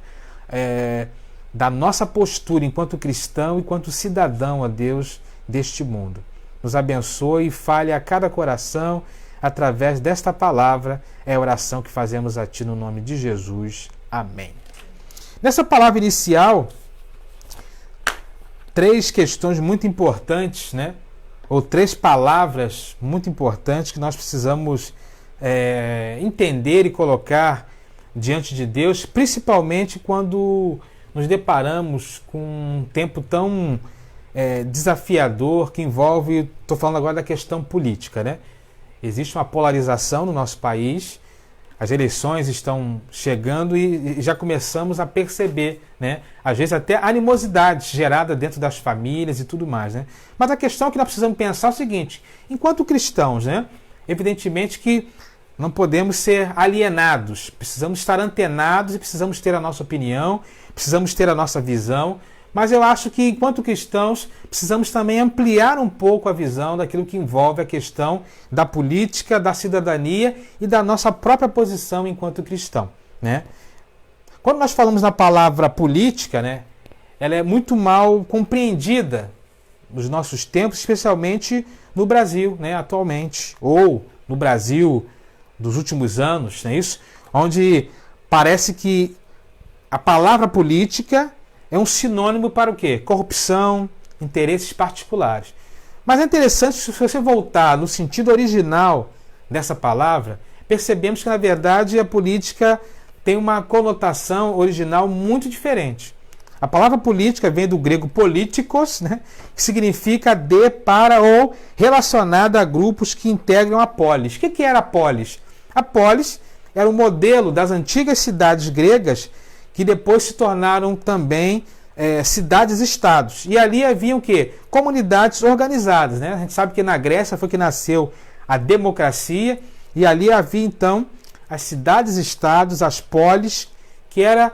da nossa postura enquanto cristão e enquanto cidadão, ó Deus, deste mundo. Nos abençoe e fale a cada coração através desta palavra. É a oração que fazemos a Ti no nome de Jesus. Amém. Nessa palavra inicial, 3 questões muito importantes, né? Ou 3 palavras muito importantes que nós precisamos entender e colocar diante de Deus, principalmente quando nos deparamos com um tempo tão desafiador que envolve, estou falando agora da questão política, né? Existe uma polarização no nosso país, as eleições estão chegando e já começamos a perceber, né? Às vezes até animosidade gerada dentro das famílias e tudo mais, né? Mas a questão que nós precisamos pensar é o seguinte: enquanto cristãos, né? Evidentemente que não podemos ser alienados, precisamos estar antenados e precisamos ter a nossa opinião, precisamos ter a nossa visão, mas eu acho que enquanto cristãos precisamos também ampliar um pouco a visão daquilo que envolve a questão da política, da cidadania e da nossa própria posição enquanto cristão, né? Quando nós falamos na palavra política, né, ela é muito mal compreendida nos nossos tempos, especialmente no Brasil, né, atualmente, ou no Brasil dos últimos anos, não é isso? Onde parece que a palavra política é um sinônimo para o quê? Corrupção, interesses particulares. Mas é interessante, se você voltar no sentido original dessa palavra, percebemos que, na verdade, a política tem uma conotação original muito diferente. A palavra política vem do grego politikos, né, que significa de, para ou relacionada a grupos que integram a polis. O que era a polis? A polis era um modelo das antigas cidades gregas que depois se tornaram também cidades-estados. E ali haviam o quê? Comunidades organizadas, né? A gente sabe que na Grécia foi que nasceu a democracia, e ali havia então as cidades-estados, as polis, que eram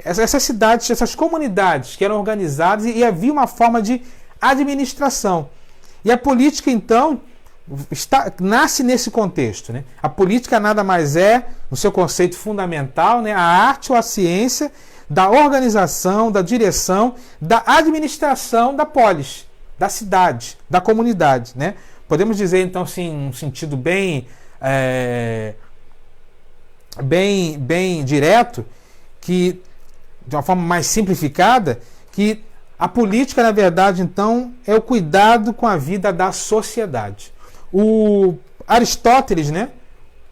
essas cidades, essas comunidades que eram organizadas, e havia uma forma de administração. E a política, então, nasce nesse contexto, né? A política nada mais é, no seu conceito fundamental, né, a arte ou a ciência da organização, da direção, da administração da polis, da cidade, da comunidade, né? Podemos dizer, então, assim, um sentido bem direto, que, de uma forma mais simplificada, que a política, na verdade, então, é o cuidado com a vida da sociedade. O Aristóteles, né,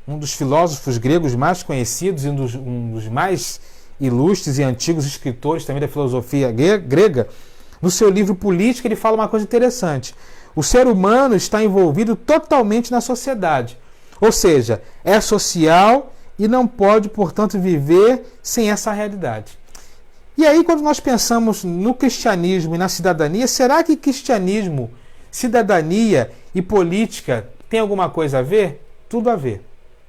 um dos filósofos gregos mais conhecidos e um dos mais ilustres e antigos escritores também da filosofia grega, no seu livro Política, ele fala uma coisa interessante. O ser humano está envolvido totalmente na sociedade, ou seja, é social e não pode, portanto, viver sem essa realidade. E aí, quando nós pensamos no cristianismo e na cidadania, será que cristianismo, cidadania e política tem alguma coisa a ver? Tudo a ver,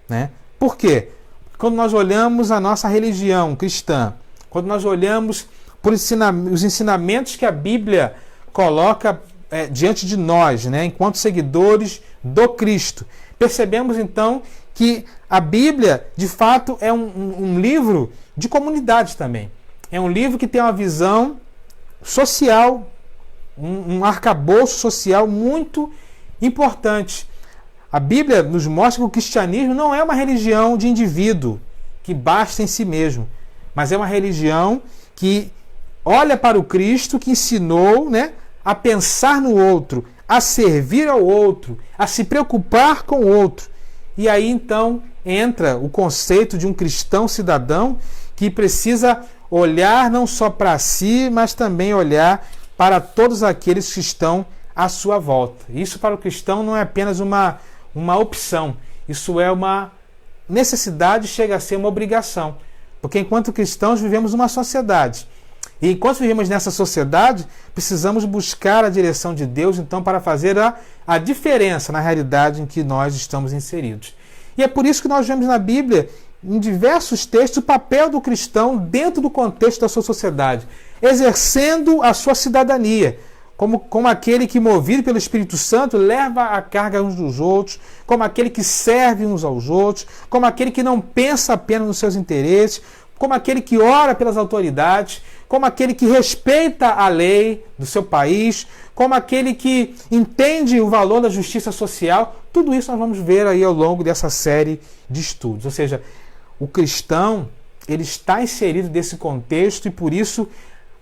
né? Por quê? Quando nós olhamos a nossa religião cristã, quando nós olhamos por os ensinamentos que a Bíblia coloca diante de nós, né, enquanto seguidores do Cristo, percebemos então que a Bíblia, de fato, é um livro de comunidade também. É um livro que tem uma visão social, um arcabouço social muito importante. A Bíblia nos mostra que o cristianismo não é uma religião de indivíduo que basta em si mesmo, mas é uma religião que olha para o Cristo, que ensinou, né, a pensar no outro, a servir ao outro, a se preocupar com o outro. E aí então entra o conceito de um cristão cidadão que precisa olhar não só para si, mas também olhar para todos aqueles que estão à sua volta. Isso para o cristão não é apenas uma opção, isso é uma necessidade, chega a ser uma obrigação. Porque enquanto cristãos vivemos numa sociedade. E enquanto vivemos nessa sociedade, precisamos buscar a direção de Deus, então, para fazer a diferença na realidade em que nós estamos inseridos. E é por isso que nós vemos na Bíblia, em diversos textos, o papel do cristão dentro do contexto da sua sociedade, exercendo a sua cidadania, como aquele que, movido pelo Espírito Santo, leva a carga uns dos outros, como aquele que serve uns aos outros, como aquele que não pensa apenas nos seus interesses, como aquele que ora pelas autoridades, como aquele que respeita a lei do seu país, como aquele que entende o valor da justiça social. Tudo isso nós vamos ver aí ao longo dessa série de estudos. Ou seja, o cristão, ele está inserido nesse contexto e por isso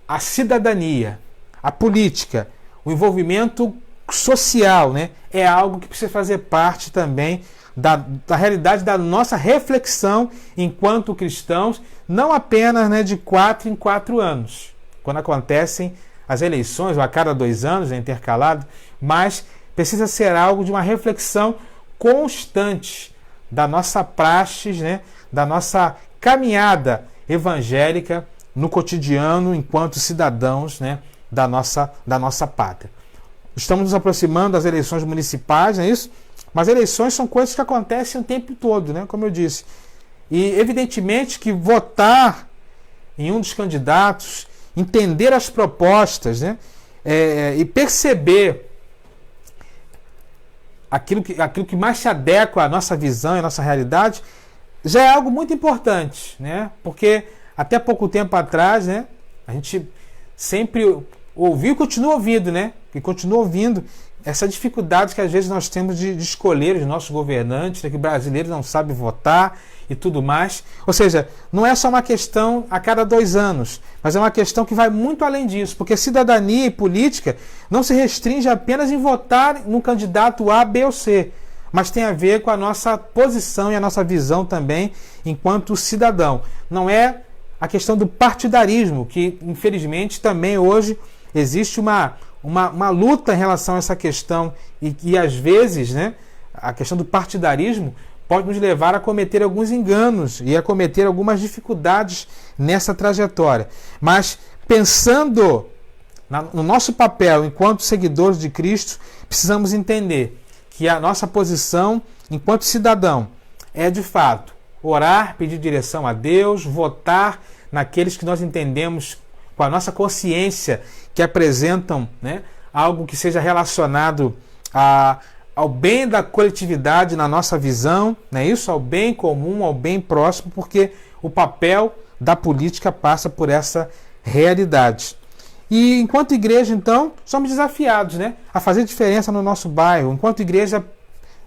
a cidadania, a política, o envolvimento social, né, é algo que precisa fazer parte também da realidade da nossa reflexão enquanto cristãos, não apenas, né, de 4 em 4 anos, quando acontecem as eleições, ou a cada 2 anos, é intercalado, mas precisa ser algo de uma reflexão constante da nossa praxis, né, da nossa caminhada evangélica no cotidiano enquanto cidadãos, né, da nossa pátria. Estamos nos aproximando das eleições municipais, não é isso? Mas eleições são coisas que acontecem o tempo todo, né? Como eu disse. E evidentemente que votar em um dos candidatos, entender as propostas, né? E perceber aquilo que mais se adequa à nossa visão e à nossa realidade, já é algo muito importante, né? Porque até pouco tempo atrás, né, a gente sempre ouviu e continua ouvindo, né? E continua ouvindo essa dificuldade que às vezes nós temos de escolher os nossos governantes, né, que brasileiros não sabem votar e tudo mais. Ou seja, não é só uma questão a cada 2 anos, mas é uma questão que vai muito além disso, porque cidadania e política não se restringe apenas em votar no candidato A, B ou C, mas tem a ver com a nossa posição e a nossa visão também enquanto cidadão. Não é a questão do partidarismo, que infelizmente também hoje existe uma luta em relação a essa questão e às vezes, né, a questão do partidarismo pode nos levar a cometer alguns enganos e a cometer algumas dificuldades nessa trajetória. Mas pensando no nosso papel enquanto seguidores de Cristo, precisamos entender que a nossa posição enquanto cidadão é de fato orar, pedir direção a Deus, votar naqueles que nós entendemos com a nossa consciência que apresentam, né, algo que seja relacionado ao bem da coletividade na nossa visão, né, isso, ao bem comum, ao bem próximo, porque o papel da política passa por essa realidade. E enquanto igreja, então, somos desafiados, né, a fazer diferença no nosso bairro, enquanto igreja,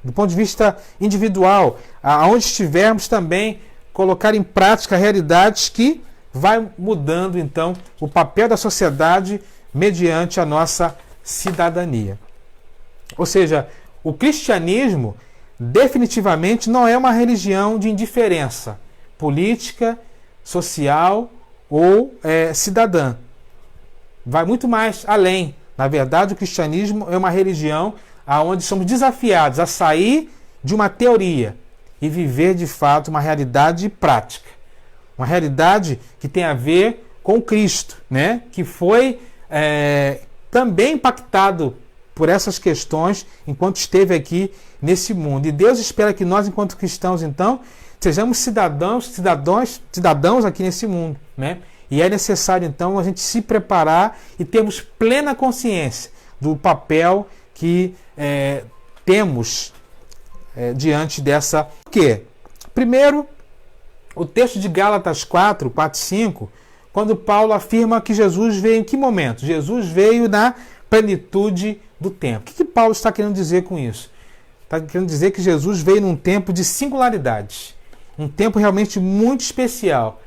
do ponto de vista individual, aonde estivermos também, colocar em prática realidades que vai mudando, então, o papel da sociedade mediante a nossa cidadania. Ou seja, o cristianismo definitivamente não é uma religião de indiferença política, social ou cidadã. Vai muito mais além. Na verdade, o cristianismo é uma religião onde somos desafiados a sair de uma teoria e viver de fato uma realidade prática. Uma realidade que tem a ver com Cristo, né? Que foi também impactado por essas questões enquanto esteve aqui nesse mundo. E Deus espera que nós, enquanto cristãos, então, sejamos cidadãos aqui nesse mundo, né? E é necessário, então, a gente se preparar e termos plena consciência do papel que temos diante dessa... Por quê? Primeiro, o texto de Gálatas 4, 5, quando Paulo afirma que Jesus veio em que momento? Jesus veio na plenitude do tempo. O que Paulo está querendo dizer com isso? Está querendo dizer que Jesus veio num tempo de singularidade, um tempo realmente muito especial.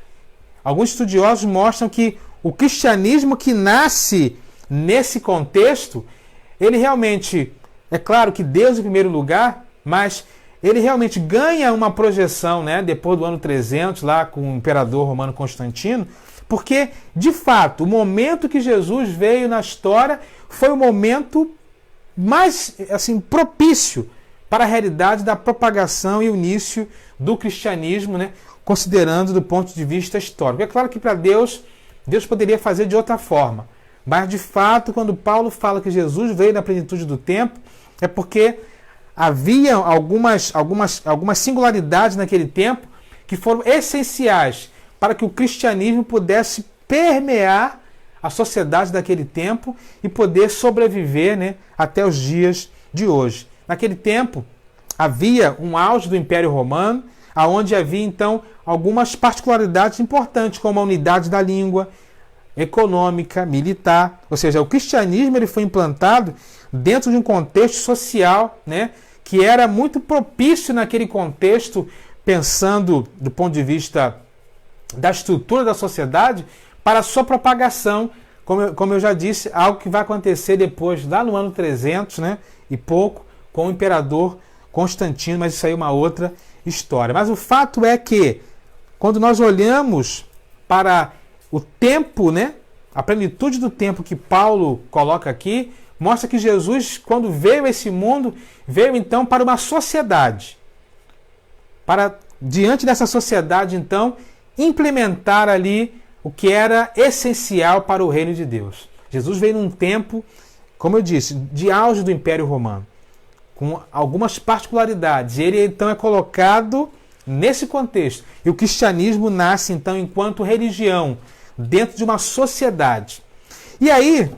Alguns estudiosos mostram que o cristianismo que nasce nesse contexto, ele realmente, é claro que Deus em primeiro lugar, mas ele realmente ganha uma projeção, né, depois do ano 300, lá com o imperador romano Constantino, porque, de fato, o momento que Jesus veio na história foi o momento mais assim, propício para a realidade da propagação e o início do cristianismo, né, considerando do ponto de vista histórico. É claro que para Deus poderia fazer de outra forma, mas, de fato, quando Paulo fala que Jesus veio na plenitude do tempo, é porque havia algumas singularidades naquele tempo que foram essenciais para que o cristianismo pudesse permear a sociedade daquele tempo e poder sobreviver, né, até os dias de hoje. Naquele tempo, havia um auge do Império Romano, onde havia, então, algumas particularidades importantes, como a unidade da língua, econômica, militar. Ou seja, o cristianismo ele foi implantado dentro de um contexto social, né, que era muito propício naquele contexto, pensando do ponto de vista da estrutura da sociedade, para a sua propagação, como eu já disse, algo que vai acontecer depois, lá no ano 300, né, e pouco, com o imperador Constantino, mas isso aí é uma outra história. Mas o fato é que, quando nós olhamos para o tempo, né, a plenitude do tempo que Paulo coloca aqui, mostra que Jesus, quando veio a esse mundo, veio então para uma sociedade. Para, diante dessa sociedade, então, implementar ali o que era essencial para o reino de Deus. Jesus veio num tempo, como eu disse, de auge do Império Romano, com algumas particularidades. Ele então é colocado nesse contexto. E o cristianismo nasce então enquanto religião, dentro de uma sociedade. E aí,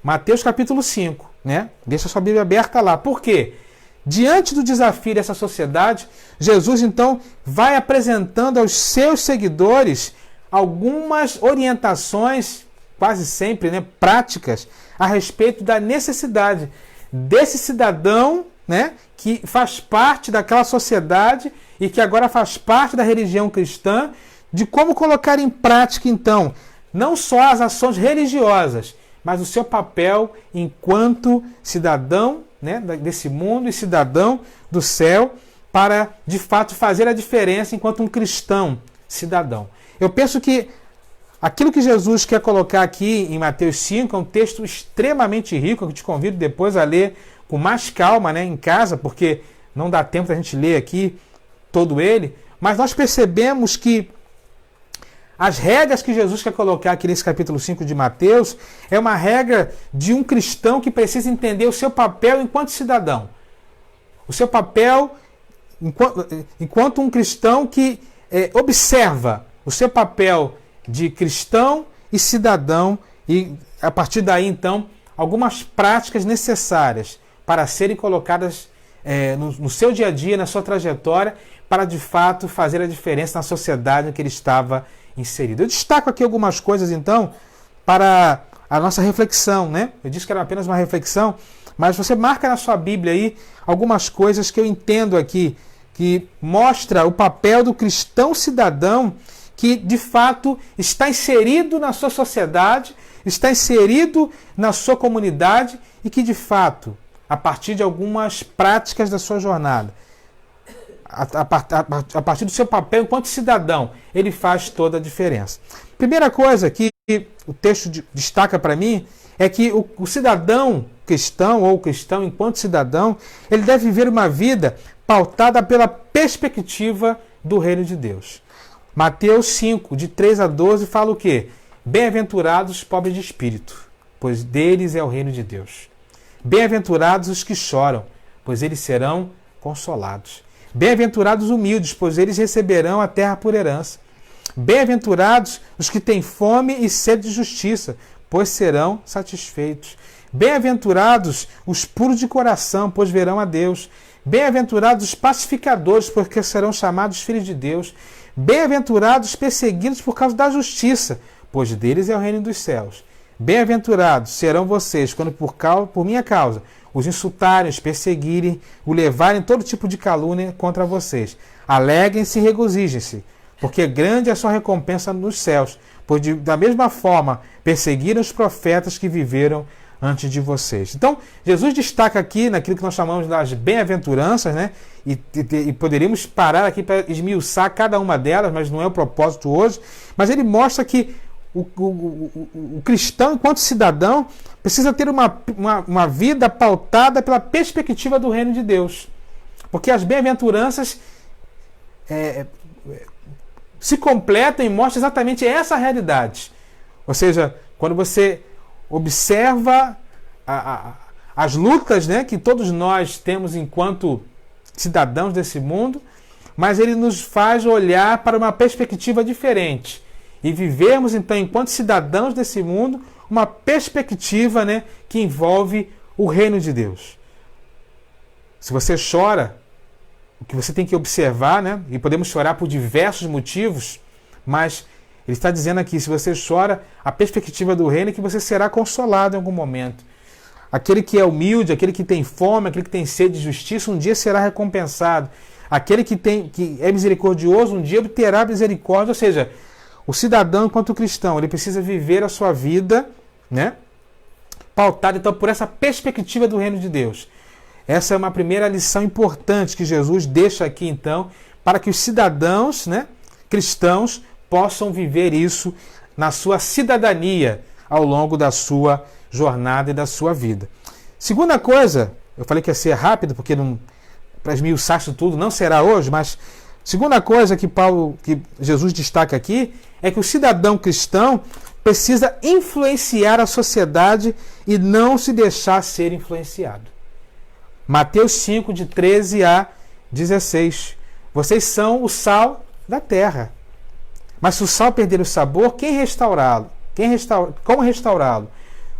Mateus capítulo 5, né? Deixa a sua Bíblia aberta lá. Por quê? Diante do desafio dessa sociedade, Jesus então vai apresentando aos seus seguidores algumas orientações, quase sempre, né, práticas, a respeito da necessidade desse cidadão, né, que faz parte daquela sociedade e que agora faz parte da religião cristã, de como colocar em prática, então, não só as ações religiosas, mas o seu papel enquanto cidadão, né, desse mundo e cidadão do céu, para, de fato, fazer a diferença enquanto um cristão cidadão. Eu penso que aquilo que Jesus quer colocar aqui em Mateus 5 é um texto extremamente rico, eu te convido depois a ler com mais calma, né, em casa, porque não dá tempo da gente ler aqui todo ele, mas nós percebemos que as regras que Jesus quer colocar aqui nesse capítulo 5 de Mateus é uma regra de um cristão que precisa entender o seu papel enquanto cidadão. O seu papel enquanto um cristão que observa o seu papel de cristão e cidadão e, a partir daí, então, algumas práticas necessárias para serem colocadas no seu dia a dia, na sua trajetória, para, de fato, fazer a diferença na sociedade em que ele estava inserido. Eu destaco aqui algumas coisas, então, para a nossa reflexão, né? Eu disse que era apenas uma reflexão, mas você marca na sua Bíblia aí algumas coisas que eu entendo aqui, que mostra o papel do cristão cidadão que, de fato, está inserido na sua sociedade, está inserido na sua comunidade e que, de fato, a partir de algumas práticas da sua jornada, a partir do seu papel enquanto cidadão, ele faz toda a diferença. Primeira coisa que o texto destaca para mim é que o cidadão cristão, ou o cristão enquanto cidadão, ele deve viver uma vida pautada pela perspectiva do reino de Deus. Mateus 5, de 3 a 12, fala o quê? Bem-aventurados os pobres de espírito, pois deles é o reino de Deus. Bem-aventurados os que choram, pois eles serão consolados. Bem-aventurados os humildes, pois eles receberão a terra por herança. Bem-aventurados os que têm fome e sede de justiça, pois serão satisfeitos. Bem-aventurados os puros de coração, pois verão a Deus. Bem-aventurados os pacificadores, porque serão chamados filhos de Deus. Bem-aventurados os perseguidos por causa da justiça, pois deles é o reino dos céus. Bem-aventurados serão vocês, quando por minha causa os insultarem, os perseguirem, o levarem todo tipo de calúnia contra vocês. Alegrem-se e regozijem-se, porque grande é a sua recompensa nos céus, pois da mesma forma perseguiram os profetas que viveram antes de vocês. Então, Jesus destaca aqui naquilo que nós chamamos das bem-aventuranças, né? E poderíamos parar aqui para esmiuçar cada uma delas, mas não é o propósito hoje. Mas ele mostra que o cristão, enquanto cidadão, precisa ter uma vida pautada pela perspectiva do reino de Deus. Porque as bem-aventuranças se completam e mostram exatamente essa realidade. Ou seja, quando você observa as lutas, né, que todos nós temos enquanto cidadãos desse mundo, mas ele nos faz olhar para uma perspectiva diferente. e vivermos, então, enquanto cidadãos desse mundo, uma perspectiva, né, que envolve o reino de Deus. Se você chora, o que você tem que observar, né, e podemos chorar por diversos motivos, mas ele está dizendo aqui, se você chora, a perspectiva do reino é que você será consolado em algum momento. Aquele que é humilde, aquele que tem fome, aquele que tem sede de justiça, um dia será recompensado. Aquele que é misericordioso, um dia obterá misericórdia. Ou seja, o cidadão, enquanto cristão, ele precisa viver a sua vida, né, pautada então por essa perspectiva do reino de Deus. Essa é uma primeira lição importante que Jesus deixa aqui, então, para que os cidadãos, né, cristãos possam viver isso na sua cidadania ao longo da sua jornada e da sua vida. Segunda coisa, eu falei que ia ser rápido, porque não, para esmiuçar isso tudo não será hoje, mas segunda coisa que Jesus destaca aqui é que o cidadão cristão precisa influenciar a sociedade e não se deixar ser influenciado. Mateus 5, de 13 a 16. Vocês são o sal da terra. Mas se o sal perder o sabor, quem restaurá-lo? Como restaurá-lo?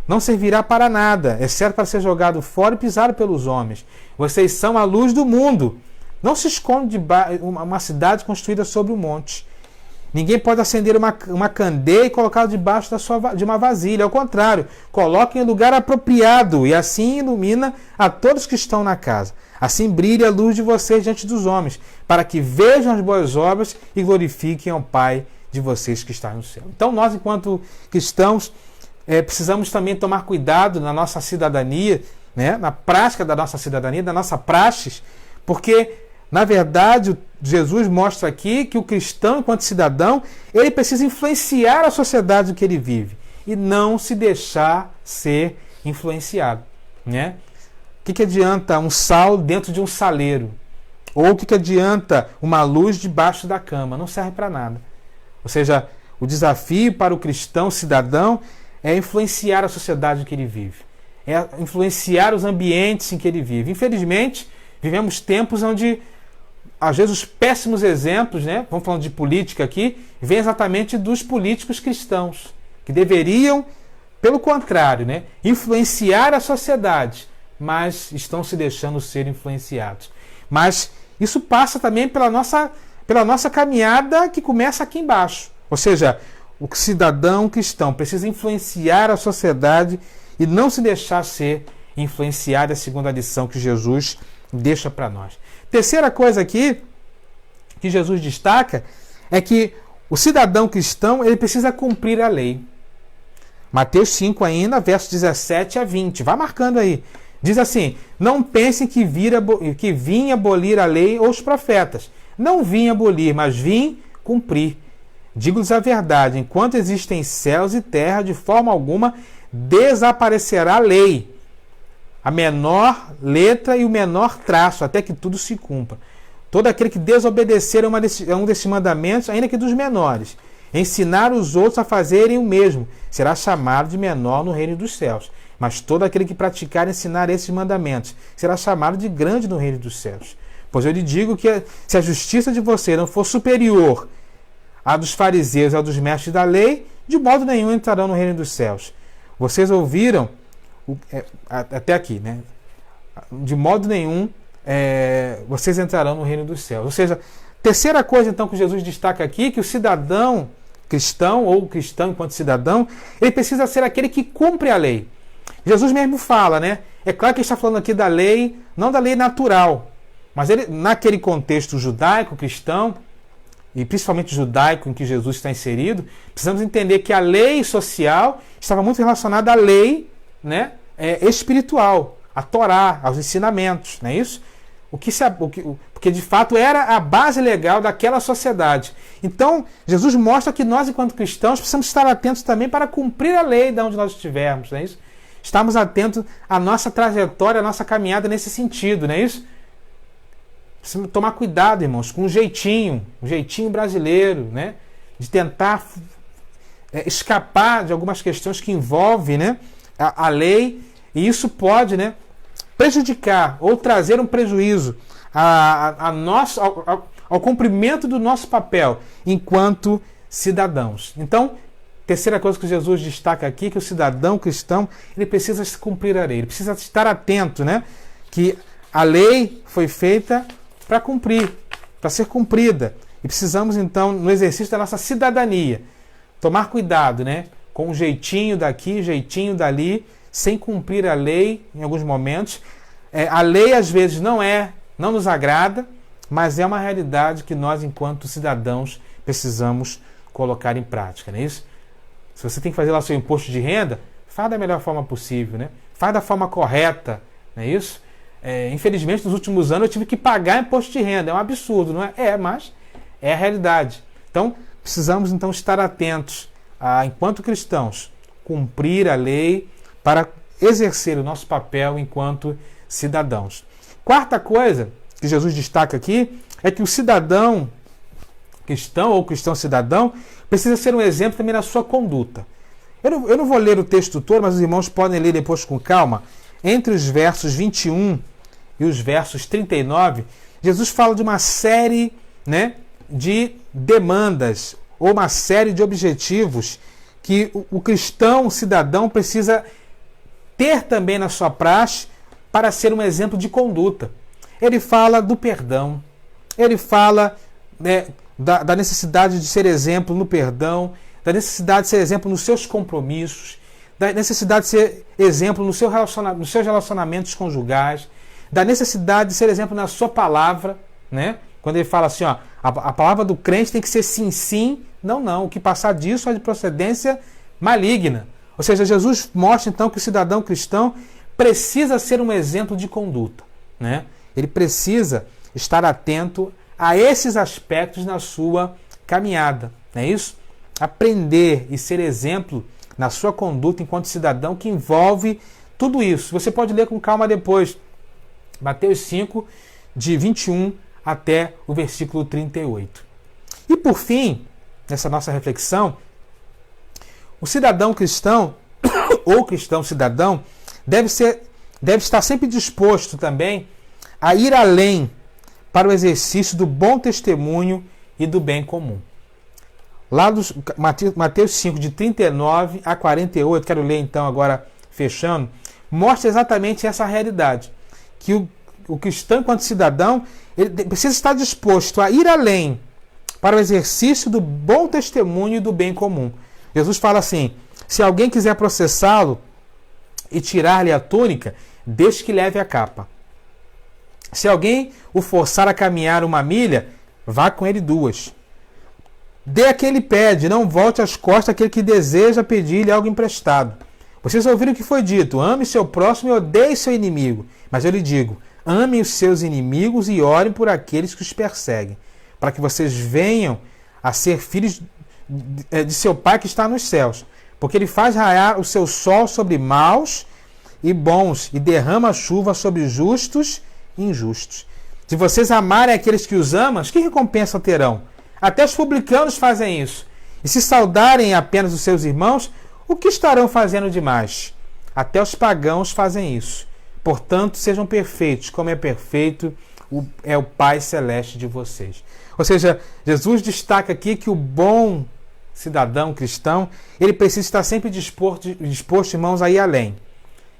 Não servirá para nada, exceto para ser jogado fora e pisado pelos homens. Vocês são a luz do mundo. Não se esconde uma cidade construída sobre um monte. Ninguém pode acender uma candeia e colocá-la debaixo de uma vasilha. Ao contrário, coloque em lugar apropriado e assim ilumina a todos que estão na casa. Assim brilha a luz de vocês diante dos homens, para que vejam as boas obras e glorifiquem ao Pai de vocês que está no céu. Então nós, enquanto cristãos, precisamos também tomar cuidado na nossa cidadania, né, na prática da nossa cidadania, da nossa praxis, porque, na verdade, Jesus mostra aqui que o cristão, enquanto cidadão, ele precisa influenciar a sociedade em que ele vive e não se deixar ser influenciado, né? O que adianta um sal dentro de um saleiro? Ou o que adianta uma luz debaixo da cama? Não serve para nada. Ou seja, o desafio para o cristão cidadão é influenciar a sociedade em que ele vive, é influenciar os ambientes em que ele vive. Infelizmente, vivemos tempos onde, às vezes, os péssimos exemplos, né, vamos falando de política aqui, vêm exatamente dos políticos cristãos, que deveriam, pelo contrário, né, influenciar a sociedade, mas estão se deixando ser influenciados. Mas isso passa também pela nossa caminhada que começa aqui embaixo. Ou seja, o cidadão cristão precisa influenciar a sociedade e não se deixar ser influenciado, é a segunda lição que Jesus deixa para nós. Terceira coisa aqui que Jesus destaca é que o cidadão cristão ele precisa cumprir a lei. Mateus 5 ainda, versos 17 a 20. Vai marcando aí. Diz assim: não pensem que vim abolir a lei ou os profetas. Não vim abolir, mas vim cumprir. Digo-lhes a verdade, enquanto existem céus e terra, de forma alguma desaparecerá a lei, a menor letra e o menor traço, até que tudo se cumpra. Todo aquele que desobedecer a um desses mandamentos, ainda que dos menores, ensinar os outros a fazerem o mesmo, será chamado de menor no reino dos céus. Mas todo aquele que praticar e ensinar esses mandamentos, será chamado de grande no reino dos céus. Pois eu lhe digo que se a justiça de você não for superior à dos fariseus e à dos mestres da lei, de modo nenhum entrarão no reino dos céus. Vocês ouviram, até aqui, né? De modo nenhum vocês entrarão no reino dos céus. Ou seja, terceira coisa então que Jesus destaca aqui, que o cidadão cristão, ou cristão enquanto cidadão, ele precisa ser aquele que cumpre a lei. Jesus mesmo fala, né? É claro que ele está falando aqui da lei, não da lei natural, mas ele, naquele contexto judaico, cristão, e principalmente judaico em que Jesus está inserido, precisamos entender que a lei social estava muito relacionada à lei, né, espiritual, à Torá, aos ensinamentos, não é isso? Porque de fato era a base legal daquela sociedade. Então, Jesus mostra que nós, enquanto cristãos, precisamos estar atentos também para cumprir a lei de onde nós estivermos, não é isso? Estamos atentos à nossa trajetória, à nossa caminhada nesse sentido, não é isso? Precisamos tomar cuidado, irmãos, com um jeitinho brasileiro, né? De tentar escapar de algumas questões que envolvem, né, a lei, e isso pode, né, prejudicar ou trazer um prejuízo ao cumprimento do nosso papel enquanto cidadãos. Então, terceira coisa que Jesus destaca aqui, que o cidadão cristão, ele precisa cumprir a lei, ele precisa estar atento, né? Que a lei foi feita para cumprir, para ser cumprida. E precisamos, então, no exercício da nossa cidadania, tomar cuidado, né? Com um jeitinho daqui, jeitinho dali, sem cumprir a lei em alguns momentos. A lei, às vezes, não nos agrada, mas é uma realidade que nós, enquanto cidadãos, precisamos colocar em prática, não é isso? Se você tem que fazer lá seu imposto de renda, faz da melhor forma possível, né? Faz da forma correta, não é isso? Infelizmente, nos últimos anos eu tive que pagar imposto de renda. É um absurdo, não é? Mas é a realidade. Então, precisamos então estar atentos a, enquanto cristãos, cumprir a lei para exercer o nosso papel enquanto cidadãos. Quarta coisa que Jesus destaca aqui é que o cidadão cristão ou cristão cidadão precisa ser um exemplo também na sua conduta. Eu não vou ler o texto todo, mas os irmãos podem ler depois com calma. Entre os versos 21 e os versos 39, Jesus fala de uma série, né, de demandas ou uma série de objetivos que o cristão cidadão precisa ter também na sua praxe para ser um exemplo de conduta. Ele fala do perdão, ele fala, né, da necessidade de ser exemplo no perdão, da necessidade de ser exemplo nos seus compromissos, da necessidade de ser exemplo nos seus relacionamentos conjugais, da necessidade de ser exemplo na sua palavra, né? Quando ele fala assim, ó, a palavra do crente tem que ser sim, sim, não, não. O que passar disso é de procedência maligna. Ou seja, Jesus mostra então que o cidadão cristão precisa ser um exemplo de conduta, né? Ele precisa estar atento a esses aspectos na sua caminhada, não é isso? Aprender e ser exemplo na sua conduta enquanto cidadão que envolve tudo isso. Você pode ler com calma depois. Mateus 5, de 21 até o versículo 38. E por fim, nessa nossa reflexão, o cidadão cristão, ou cristão cidadão, deve estar sempre disposto também a ir além para o exercício do bom testemunho e do bem comum. Lá dos Mateus 5, de 39 a 48, quero ler então agora, fechando, mostra exatamente essa realidade, que o cristão, enquanto cidadão, ele precisa estar disposto a ir além para o exercício do bom testemunho e do bem comum. Jesus fala assim, se alguém quiser processá-lo e tirar-lhe a túnica, deixe que leve a capa. Se alguém o forçar a caminhar 1 milha, vá com ele 2. Dê a quem ele pede, não volte as costas àquele que deseja pedir-lhe algo emprestado. Vocês ouviram o que foi dito, ame seu próximo e odeie seu inimigo. Mas eu lhe digo, amem os seus inimigos e orem por aqueles que os perseguem, para que vocês venham a ser filhos de seu Pai que está nos céus. Porque ele faz raiar o seu sol sobre maus e bons e derrama chuva sobre justos e injustos. Se vocês amarem aqueles que os amam, que recompensa terão? Até os publicanos fazem isso. E se saudarem apenas os seus irmãos, o que estarão fazendo demais? Até os pagãos fazem isso. Portanto, sejam perfeitos, como é perfeito é o Pai Celeste de vocês. Ou seja, Jesus destaca aqui que o bom cidadão cristão, ele precisa estar sempre disposto, irmãos, a ir além.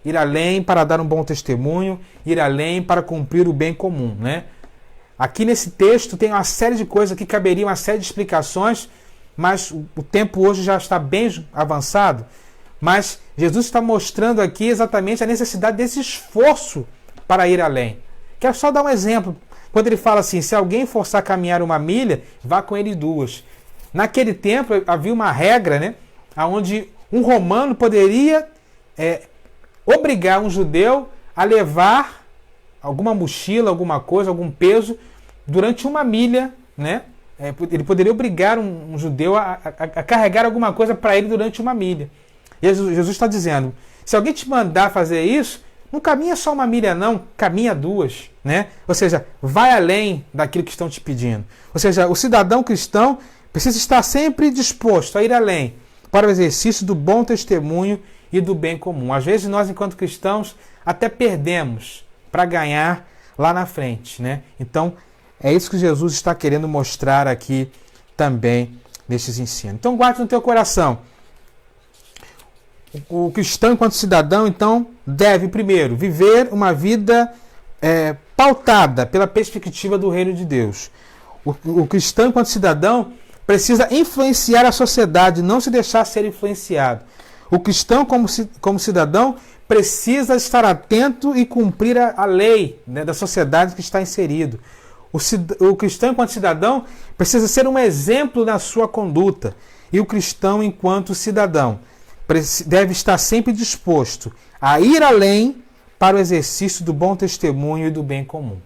Ir além para dar um bom testemunho, ir além para cumprir o bem comum, né? Aqui nesse texto tem uma série de coisas que caberiam, uma série de explicações, mas o tempo hoje já está bem avançado. Mas Jesus está mostrando aqui exatamente a necessidade desse esforço para ir além. Quero só dar um exemplo. Quando ele fala assim, se alguém forçar a caminhar 1 milha, vá com ele 2. Naquele tempo havia uma regra, né, onde um romano poderia obrigar um judeu a levar alguma mochila, alguma coisa, algum peso durante 1 milha, né? Ele poderia obrigar um judeu a carregar alguma coisa para ele durante 1 milha. E Jesus está dizendo, se alguém te mandar fazer isso, não caminha só 1 milha não, caminha 2, né? Ou seja, vai além daquilo que estão te pedindo. Ou seja, o cidadão cristão precisa estar sempre disposto a ir além para o exercício do bom testemunho e do bem comum. Às vezes nós, enquanto cristãos, até perdemos para ganhar lá na frente, né? Então, é isso que Jesus está querendo mostrar aqui também nestes ensinos. Então guarde no teu coração. O cristão, enquanto cidadão, então, deve, primeiro, viver uma vida pautada pela perspectiva do reino de Deus. O cristão, enquanto cidadão, precisa influenciar a sociedade, não se deixar ser influenciado. O cristão, como cidadão, precisa estar atento e cumprir a lei, né, da sociedade que está inserido. O cristão, enquanto cidadão, precisa ser um exemplo na sua conduta. E o cristão, enquanto cidadão, deve estar sempre disposto a ir além para o exercício do bom testemunho e do bem comum.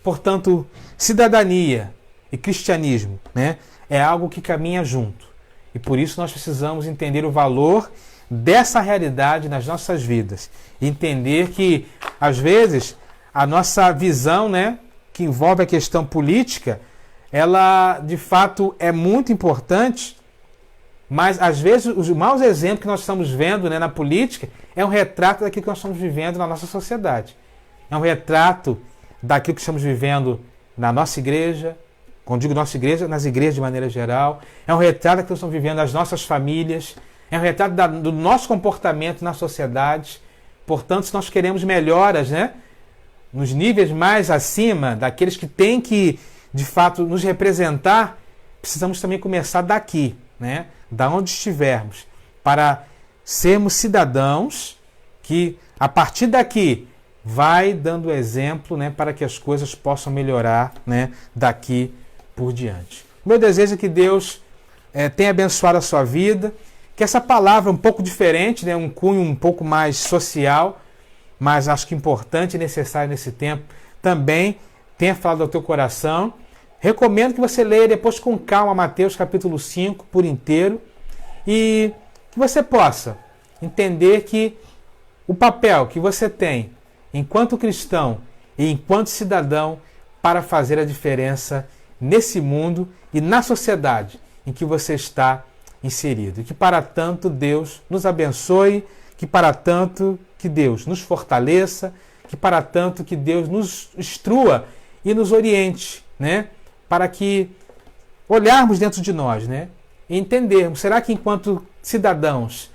Portanto, cidadania e cristianismo, né, é algo que caminha junto. E por isso nós precisamos entender o valor dessa realidade nas nossas vidas. Entender que, às vezes, a nossa visão, né, que envolve a questão política, ela, de fato, é muito importante, mas, às vezes, os maus exemplos que nós estamos vendo, né, na política é um retrato daquilo que nós estamos vivendo na nossa sociedade. É um retrato daquilo que estamos vivendo na nossa igreja, quando digo nossa igreja, nas igrejas de maneira geral. É um retrato daquilo que nós estamos vivendo nas nossas famílias. É um retrato do nosso comportamento na sociedade. Portanto, se nós queremos melhoras, né, nos níveis mais acima daqueles que têm que, de fato, nos representar, precisamos também começar daqui, né, da onde estivermos, para sermos cidadãos que, a partir daqui, vai dando exemplo, né, para que as coisas possam melhorar, né, daqui por diante. O meu desejo é que Deus tenha abençoado a sua vida, que essa palavra um pouco diferente, né, um cunho um pouco mais social, mas acho que importante e necessário nesse tempo, também tenha falado ao teu coração. Recomendo que você leia depois com calma Mateus capítulo 5 por inteiro e que você possa entender que o papel que você tem enquanto cristão e enquanto cidadão para fazer a diferença nesse mundo e na sociedade em que você está inserido. E que para tanto Deus nos abençoe, que para tanto que Deus nos fortaleça, que para tanto que Deus nos instrua e nos oriente, né? Para que olharmos dentro de nós, né, e entendermos, será que enquanto cidadãos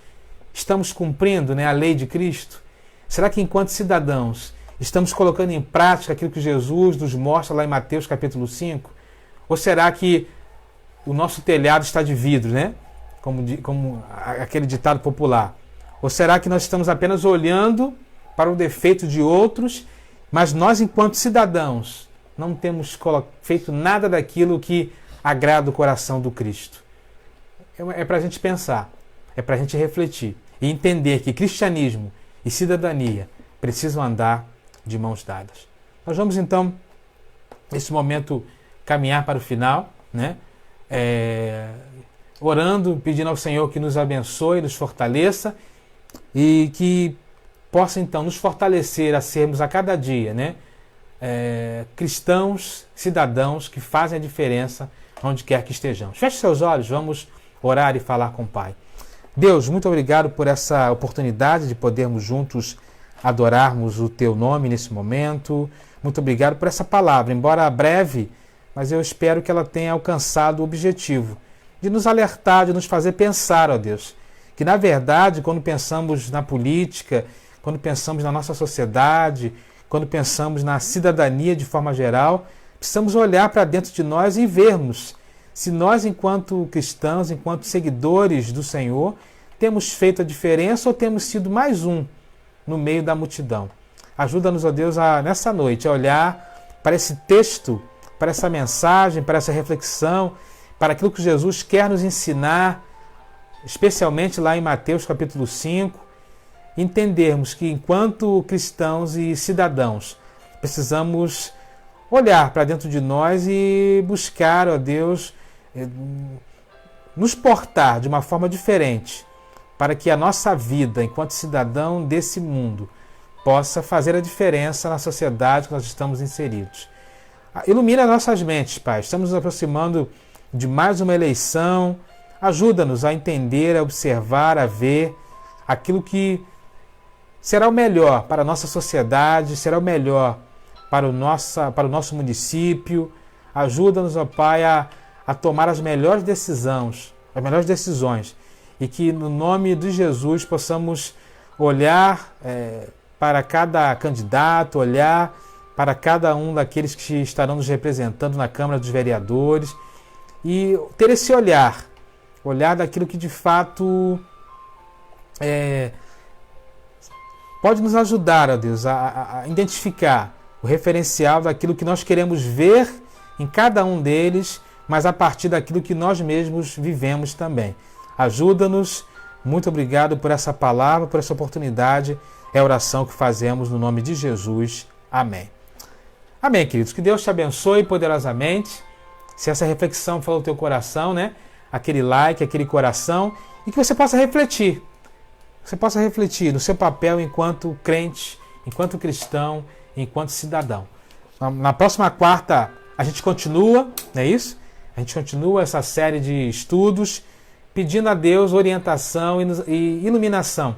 estamos cumprindo, né, a lei de Cristo? Será que enquanto cidadãos estamos colocando em prática aquilo que Jesus nos mostra lá em Mateus capítulo 5? Ou será que o nosso telhado está de vidro, né? Como aquele ditado popular? Ou será que nós estamos apenas olhando para o defeito de outros, mas nós, enquanto cidadãos, não temos feito nada daquilo que agrada o coração do Cristo? É para a gente pensar, é para a gente refletir e entender que cristianismo e cidadania precisam andar de mãos dadas. Nós vamos então, nesse momento, caminhar para o final, né? Orando, pedindo ao Senhor que nos abençoe, nos fortaleça e que possa então nos fortalecer a sermos a cada dia, né, cristãos, cidadãos que fazem a diferença onde quer que estejamos. Feche seus olhos, vamos orar e falar com o Pai. Deus, muito obrigado por essa oportunidade de podermos juntos adorarmos o Teu nome nesse momento. Muito obrigado por essa palavra, embora breve, mas eu espero que ela tenha alcançado o objetivo de nos alertar, de nos fazer pensar, ó Deus, que na verdade, quando pensamos na política, quando pensamos na nossa sociedade, quando pensamos na cidadania de forma geral, precisamos olhar para dentro de nós e vermos se nós, enquanto cristãos, enquanto seguidores do Senhor, temos feito a diferença ou temos sido mais um no meio da multidão. Ajuda-nos, ó Deus, nessa noite a olhar para esse texto, para essa mensagem, para essa reflexão, para aquilo que Jesus quer nos ensinar, especialmente lá em Mateus capítulo 5, entendermos que enquanto cristãos e cidadãos precisamos olhar para dentro de nós e buscar, ó Deus, nos portar de uma forma diferente para que a nossa vida enquanto cidadão desse mundo possa fazer a diferença na sociedade que nós estamos inseridos. Ilumina nossas mentes, Pai. Estamos nos aproximando de mais uma eleição. Ajuda-nos a entender, a observar, a ver aquilo que será o melhor para a nossa sociedade, será o melhor para o nosso município. Ajuda-nos, ó Pai, a a tomar as melhores decisões, e que no nome de Jesus possamos olhar para cada candidato, olhar para cada um daqueles que estarão nos representando na Câmara dos Vereadores e ter esse olhar daquilo que de fato pode nos ajudar, ó Deus, a identificar o referencial daquilo que nós queremos ver em cada um deles, mas a partir daquilo que nós mesmos vivemos também. Ajuda-nos. Muito obrigado por essa palavra, por essa oportunidade. É a oração que fazemos no nome de Jesus. Amém. Amém, queridos. Que Deus te abençoe poderosamente. Se essa reflexão falou no teu coração, né? Aquele like, aquele coração, e que você possa refletir. Você possa refletir no seu papel enquanto crente, enquanto cristão, enquanto cidadão. Na próxima quarta a gente continua, não é isso? A gente continua essa série de estudos, pedindo a Deus orientação e iluminação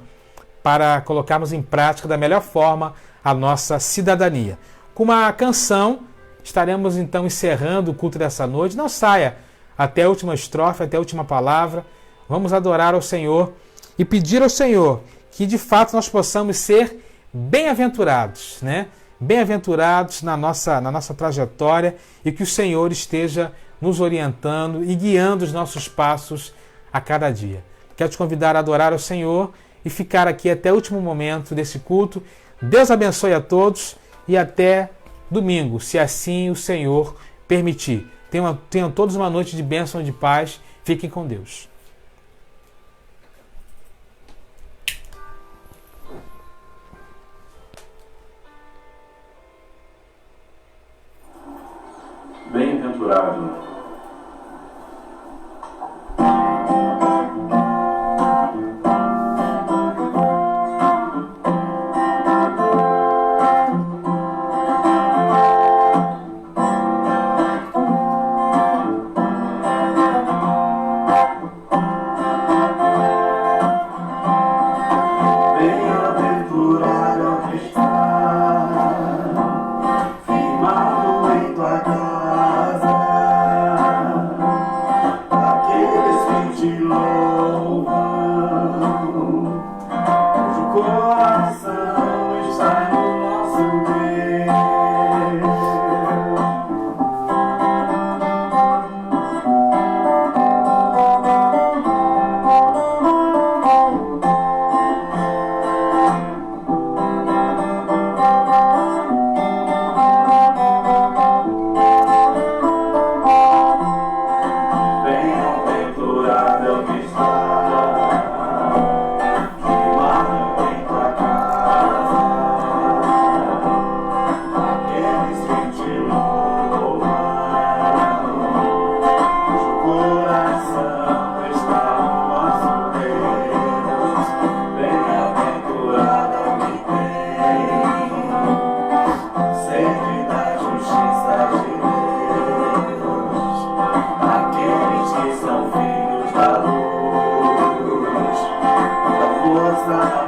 para colocarmos em prática da melhor forma a nossa cidadania. Com uma canção, estaremos então encerrando o culto dessa noite. Não saia até a última estrofe, até a última palavra. Vamos adorar ao Senhor e pedir ao Senhor que de fato nós possamos ser bem-aventurados, né? Bem-aventurados na nossa trajetória, e que o Senhor esteja nos orientando e guiando os nossos passos a cada dia. Quero te convidar a adorar ao Senhor e ficar aqui até o último momento desse culto. Deus abençoe a todos e até domingo, se assim o Senhor permitir. Tenham todos uma noite de bênção e de paz. Fiquem com Deus.
Bem-aventurado
Força